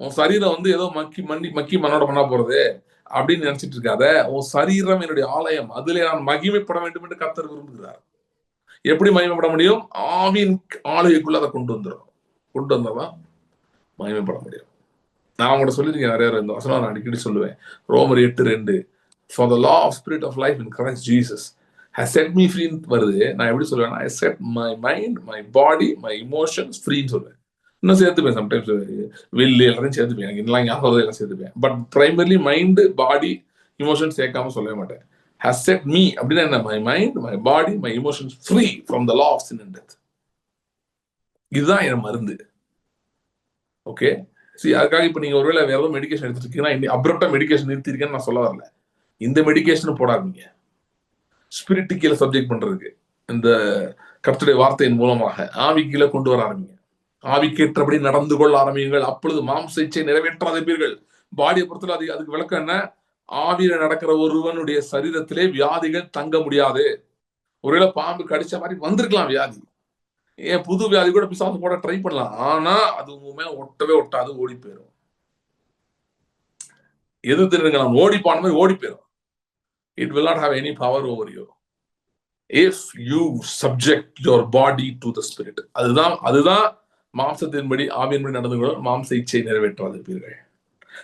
உன் சரீரம் ஏதோ மக்கி மண்ணோட பண்ணா போறது அப்படின்னு நினைச்சிட்டு இருக்காத. உன் சரீரம் என்னுடைய ஆலயம், அதுல நான் மகிமைப்பட வேண்டும் என்று கர்த்தர் விரும்புகிறார். எப்படி மகிமைப்பட முடியும்? ஆவியின் ஆலயக்குள்ள அதை கொண்டு வந்தாதான் மகிமைப்பட முடியும். நான் அவங்கள்ட்ட சொல்லியிருக்கேன் நிறைய இந்த வசனம் நான் அடிக்கடி சொல்லுவேன். ரோமர் 8:2 for the law of spirit of life in Christ Jesus has set me free வருது. நான் எப்படி சொல்லுவேன்னா I set my mind, my body, my emotions free சொல்லுவேன். இன்னும் சேர்த்துப்பேன், சம்டைம்ஸ் வெளில எல்லாத்தையும் சேர்த்துப்பேன், எனக்கு இன்னும் ஞாபகம் எல்லாம் சேர்த்துப்பேன். But primarily mind, body, emotion சேர்க்காம சொல்லவே மாட்டேன். has set me அப்படின்னா என்ன? my mind, my body, my emotions free from the law of sin and death. இதுதான் என் மருந்து. ஓகே, சரி, அதுக்காக இப்போ நீங்க ஒருவேளை வேற ஏதாவது மெடிக்கேஷன் எடுத்துருக்கீங்கன்னா அப்ரப்டா மெடிக்கேஷன் நிறுத்திருக்கேன்னு நான் சொல்ல வரல. இந்த மெடிக்கேஷன் போடாதீங்க. ஸ்பிரிட்டு கீழே சப்ஜெக்ட் பண்றதுக்கு இந்த கர்த்தருடைய வார்த்தையின் மூலமாக ஆவி கீழே கொண்டு வர ஆரம்பிங்க. ஆவிக்கேற்றபடி நடந்து கொள்ள ஆரம்பியுங்கள், அப்பொழுது மாம்ச இச்சை நிறைவேற்றாதீர்கள். பாடியை பொறுத்தல அதுக்கு விளக்கம் என்ன? ஆவியில நடக்கிற ஒருவனுடைய சரீரத்திலே வியாதிகள் தங்க முடியாது. ஒருவேளை பாம்பு கடிச்ச மாதிரி வந்திருக்கலாம் வியாதி, ஏன் புது வியாதி கூட பிசாசு போட ட்ரை பண்ணலாம், ஆனா அது உண்மை ஒட்டவே ஒட்டாது, ஓடி போயிடும். எது தெரியுங்க, நம்ம ஓடி போன மாதிரி ஓடி போயிடும். It will not have any power over you if you subject your body to the spirit. அதுதான் மாம்சத்தின்படி ஆவியின்படி நடந்து கொள்ள மாம்ச இச்சை நிறைவேற்றாதிருப்பீர்கள்.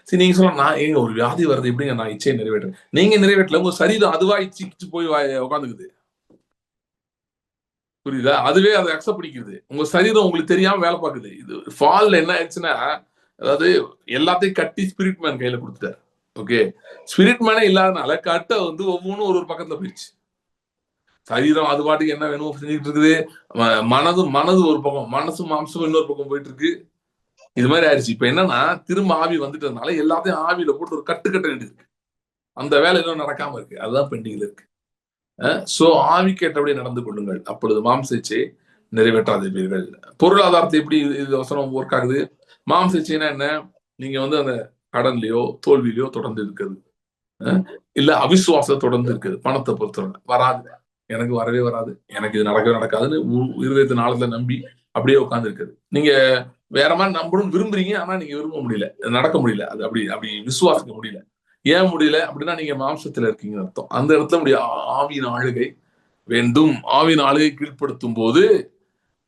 சரி, நீங்க சொல்ல நான் எங்க ஒரு வியாதி வருது, எப்படிங்க நான் இச்சையை நிறைவேற்றேன்? நீங்க நிறைவேற்றல, உங்க சரீரம் அதுவா இச்சிச்சு போய் உட்காந்துக்குது. புரியுதா? அதுவே அதை அக்செப்ட் பண்ணிக்குது. உங்க சரீரம் உங்களுக்கு தெரியாம வேலை பார்க்குது. இது ஃபால்ல என்ன ஆயிடுச்சுன்னா, அதாவது எல்லாத்தையும் கட்டி ஸ்பிரிட் மேன் கையில கொடுத்துட்டாரு. ஓகே, ஸ்பிரிட் மேனே இல்லாதனால கட்ட ஒவ்வொன்றும் ஒரு பக்கத்துல போயிடுச்சு. சரீரம் அது பாட்டுக்கு என்ன வேணும் செஞ்சுட்டு இருக்குது. மனது ஒரு பக்கம், மனசு மாம்சம் இன்னொரு பக்கம் போயிட்டு இருக்கு. இது மாதிரி ஆயிடுச்சு. இப்ப என்னன்னா திரும்ப ஆவி வந்துட்டதுனால எல்லாத்தையும் ஆவியில போட்டு ஒரு கட்ட வேண்டியது இருக்கு. அந்த வேலை இன்னும் நடக்காம இருக்கு, அதுதான் பெண்டிங்ல இருக்கு. சோ ஆவிக்கு ஏற்றபடி நடந்து கொள்ளுங்கள், அப்பொழுது மாம்ச இச்சை நிறைவேற்றாதீர்கள். பொருளாதாரத்தை எப்படி இது வசனம் ஒர்க் ஆகுது? மாம்ச இச்சைனா என்ன? நீங்க அந்த கடன்லயோ தோல்வியிலயோ தொடர்ந்து இருக்குது, இல்ல அவிசுவாசம் தொடர்ந்து இருக்குது. பணத்தை பொறுத்தவரை வராது, எனக்கு வரவே வராது, எனக்கு இது நடக்கவே நடக்காதுன்னு இருதயத்து நாளத்துல நம்பி அப்படியே உட்கார்ந்து இருக்குது. நீங்க வேற மாதிரி நம்பணும்னு விரும்புறீங்க, ஆனா நீங்க விரும்ப முடியல, நடக்க முடியல, அது அப்படி விசுவாசிக்க முடியல. ஏன் முடியல அப்படின்னா நீங்க மாம்சத்துல இருக்கீங்க அர்த்தம். அந்த இடத்துல முடிய ஆவியின் ஆளுகை வேண்டும். ஆவியின் ஆளுகை கீழ்ப்படுத்தும் போது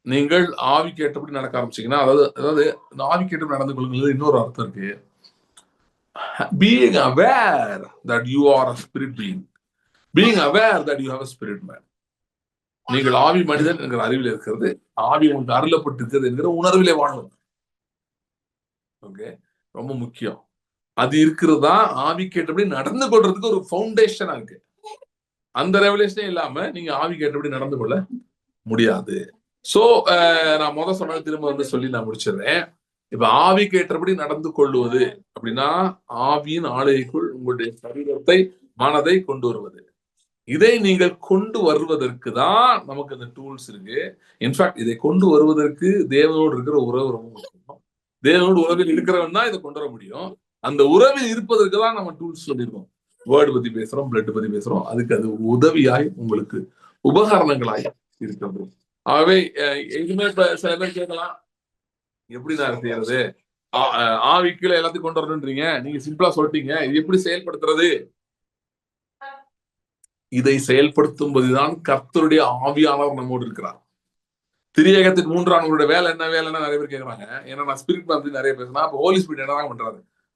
நீங்கள் ஆவிக்கு ஏற்றபடி நடக்க ஆரம்பிச்சீங்கன்னா, அதாவது ஆவிக்கு ஏற்றபடி நடந்து கொள்ளுங்கிறது இன்னொரு அர்த்தம் இருக்கு. being aware that you are a spirit being, being aware that you have a spirit man. நீங்கள் ஆவி மனிதன் என்கிற அறிவில் இருக்கிறது, ஆவி உங்களுக்கு அருளப்பட்டிருக்கிறது என்கிற உணர்விலே வாழணும். ஓகே, ரொம்ப முக்கியம். அது இருக்கிறது தான் ஆவி கேட்டபடி நடந்து கொள்றதுக்கு ஒரு ஃபவுண்டேஷனா இருக்கு. அந்த ரெவலேஷனே இல்லாம நீங்க ஆவி கேட்டபடி நடந்து கொள்ள முடியாது. சோ நான் சொன்னது திரும்ப சொல்லி நான் முடிச்சிடுறேன். இப்ப ஆவிக்கு ஏற்றபடி நடந்து கொள்வது அப்படின்னா ஆவியின் ஆளுகைக்குள் உங்களுடைய சரீரத்தை, மனதை கொண்டு வருவது. இதை நீங்கள் கொண்டு வருவதற்கு தான் நமக்கு இந்த டூல்ஸ் இருக்கு. இன்ஃபேக்ட் இதை கொண்டு வருவதற்கு தேவனோடு இருக்கிற உறவு ரொம்ப முக்கியம். தேவனோடு உறவில் இருக்கிறவன் தான் இதை கொண்டு வர முடியும். அந்த உறவில் இருப்பதற்கு தான் நம்ம டூல்ஸ் சொல்லியிருக்கோம். வேர்டு பத்தி பேசுறோம், பிளட் பத்தி பேசுறோம். அதுக்கு அது உதவியாய் உங்களுக்கு உபகரணங்களாய் இருக்கிறது. ஆகவே எதுவுமே இப்ப சில பேர் கேட்கலாம், எப்படி நான் செய்யறது? ஆவிக்குள்ள எல்லாத்தையும் கொண்டு வரணும்ன்றீங்க, நீங்க சிம்பிளா சொல்லிட்டீங்க, இது எப்படி செயல்படுத்துறது? இதை செயல்படுத்தும் போதுதான் கர்த்தருடைய ஆவியானவர் நம்மோடு இருக்கிறார். திரியகத்தின் 3 வேலை என்ன நிறைய பேர் கேட்கறாங்க. ஏன்னா நான் ஸ்பிரிட் பத்தி நிறைய பேசுனா, அப்ப ஹோலி ஸ்பிரிட்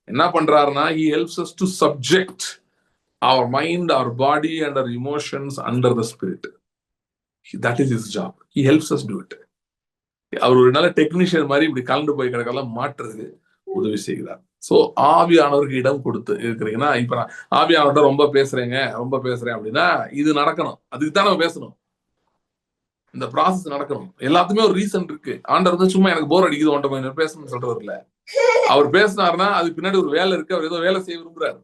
என்ன பண்றாருன்னா he helps us to subject our mind, our body and our emotions under the spirit. That is his job. He helps us do it. அவர் ஒரு நல்ல டெக்னீஷியன் மாதிரி இப்படி கலந்து போய் கிடக்கெல்லாம் மாற்றுறதுக்கு உதவி செய்கிறார். சோ ஆவியானவருக்கு இடம் கொடுத்து இருக்கிறீங்கன்னா, இப்ப நான் ஆவியானவர்கிட்ட ரொம்ப பேசுறேன் அப்படின்னா இது நடக்கணும். அதுக்கு தான் நம்ம பேசணும். இந்த ப்ராசஸ் நடக்கணும். எல்லாத்துக்குமே ஒரு ரீசன் இருக்கு. ஆண்டவர் வந்து சும்மா எனக்கு போர் அடிக்குது உன்ட்ட கொஞ்சம் பேசணும்னு சொல்றது இல்ல. அவர் பேசினாருன்னா அதுக்கு பின்னாடி ஒரு வேலை இருக்கு. அவர் ஏதோ வேலை செய்ய விரும்புறாரு.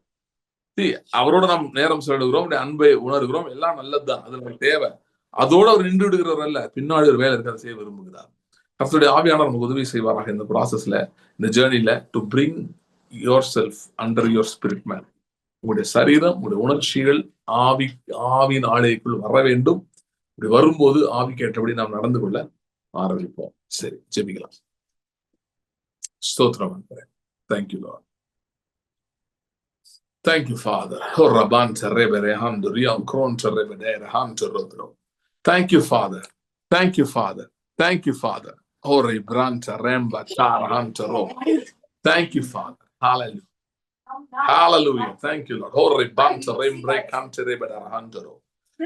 அவரோட நாம் நேரம் செலவிடுகிறோம், அன்பை உணர்கிறோம், எல்லாம் நல்லதுதான். அது நமக்கு தேவை. அதோட அவர் நின்று விடுகிறவர் அல்ல. பின்னாடி ஒரு வேலை இருக்கு, அதை செய்ய விரும்புகிறார். கர்த்தருடைய ஆவியானவர் நமக்கு உதவி செய்வாராக இந்த ப்ராசஸ்ல, இந்த ஜேர்னில to bring yourself under your spirit man. உங்களுடைய சரீரம், உங்களுடைய உணர்ச்சிகள் ஆவியின் ஆலயக்குள் வர வேண்டும். இப்படி வரும்போது ஆவிக்கு ஏற்றபடி நாம் நடந்து கொள்ள ஆரம்பிப்போம். சரி, ஜெபிக்கலாம். ஸ்தோத்திரம். Thank you Lord. Thank you, Father. Thank you, Father. Thank you, Father. Thank you, Father. Thank you, Father. Hallelujah. Hallelujah. Thank you, Lord.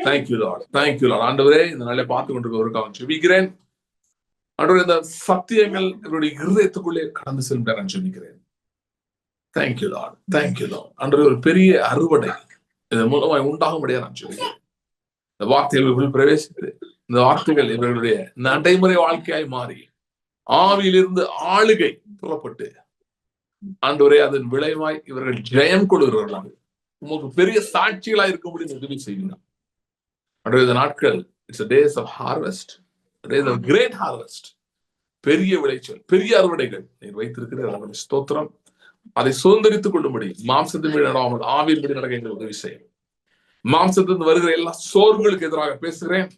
Thank you, Lord. Thank you, Lord. ஆண்டவரே, இந்த நாளை பார்த்து கொண்டிருக்கிறவருக்காக ஜெபிக்கிறேன். ஆண்டவரே, இந்த சத்தியங்கள் இவருடைய இருதயத்துக்குள்ளே கடந்து செல்ல நான் ஜெபிக்கிறேன். Thank you lord. Thank you Lord. அன்று ஒரு பெரிய அறுவடை இதன் மூலமாய் உண்டாகும்படியா நான் சொல்கிறேன். இந்த வார்த்தைகள் பிரவேசித்து இந்த வார்த்தைகள் இவர்களுடைய நடைமுறை வாழ்க்கையாய் மாறி ஆவியிலிருந்து ஆளுகை புறப்பட்டு ஆண்டவரே அதன் விளைவாய் இவர்கள் ஜெயம் கொள்கிறார்கள். உங்களுக்கு பெரிய சாட்சிகளாய் இருக்கும்படி உதவி செய்யணும். அன்றைய இந்த நாட்கள் it's days of harvest, days of great harvest. பெரிய விளைச்சல், பெரிய அறுவடைகள் நீர் வைத்திருக்கிற ஸ்தோத்திரம். அதை சுதந்திரித்துக் கொள்ளும்படி மாம்சத்தின் மீது நடாமல் ஆவியின் மீது நடக்க எங்களுக்கு உதவி செய்யும். மாம்சத்திலிருந்து வருகிற எல்லா சோர்களுக்கு எதிராக பேசுகிறேன்.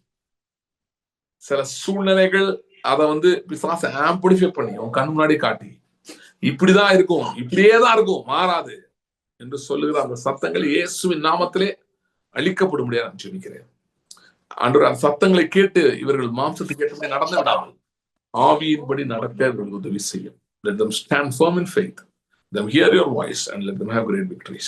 சில சூழ்நிலைகள் அதை வந்து பிசாசை ஆம்பிளிஃபை பண்ணி உன் கண் முன்னாடி காட்டி இப்படிதான் இருக்கும், இப்படியேதான் இருக்கும், மாறாது என்று சொல்லுகிற அந்த சத்தங்கள் இயேசுவின் நாமத்திலே அழிக்கப்படும் முடியாது நான் ஜெபிக்கிறேன். அன்று அந்த சத்தங்களை கேட்டு இவர்கள் மாம்சத்துக்கு ஏற்றமே நடந்து விடாமல் ஆவியின்படி நடக்க இவர்கள் உதவி செய்யும். Let them stand firm in faith. Them hear your voice and let them have great victories.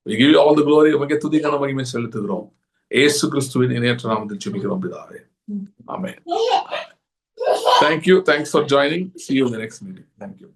We give you all the glory. உமக்கே துதிக்கான மகிமை செலுத்துகிறோம். இயேசு கிறிஸ்துவின் இணையற்ற நாமத்தில் ஜெபிக்கிறோம் பிதாவே. Amen. Thank you. Thanks for joining. See you in the next meeting. Thank you.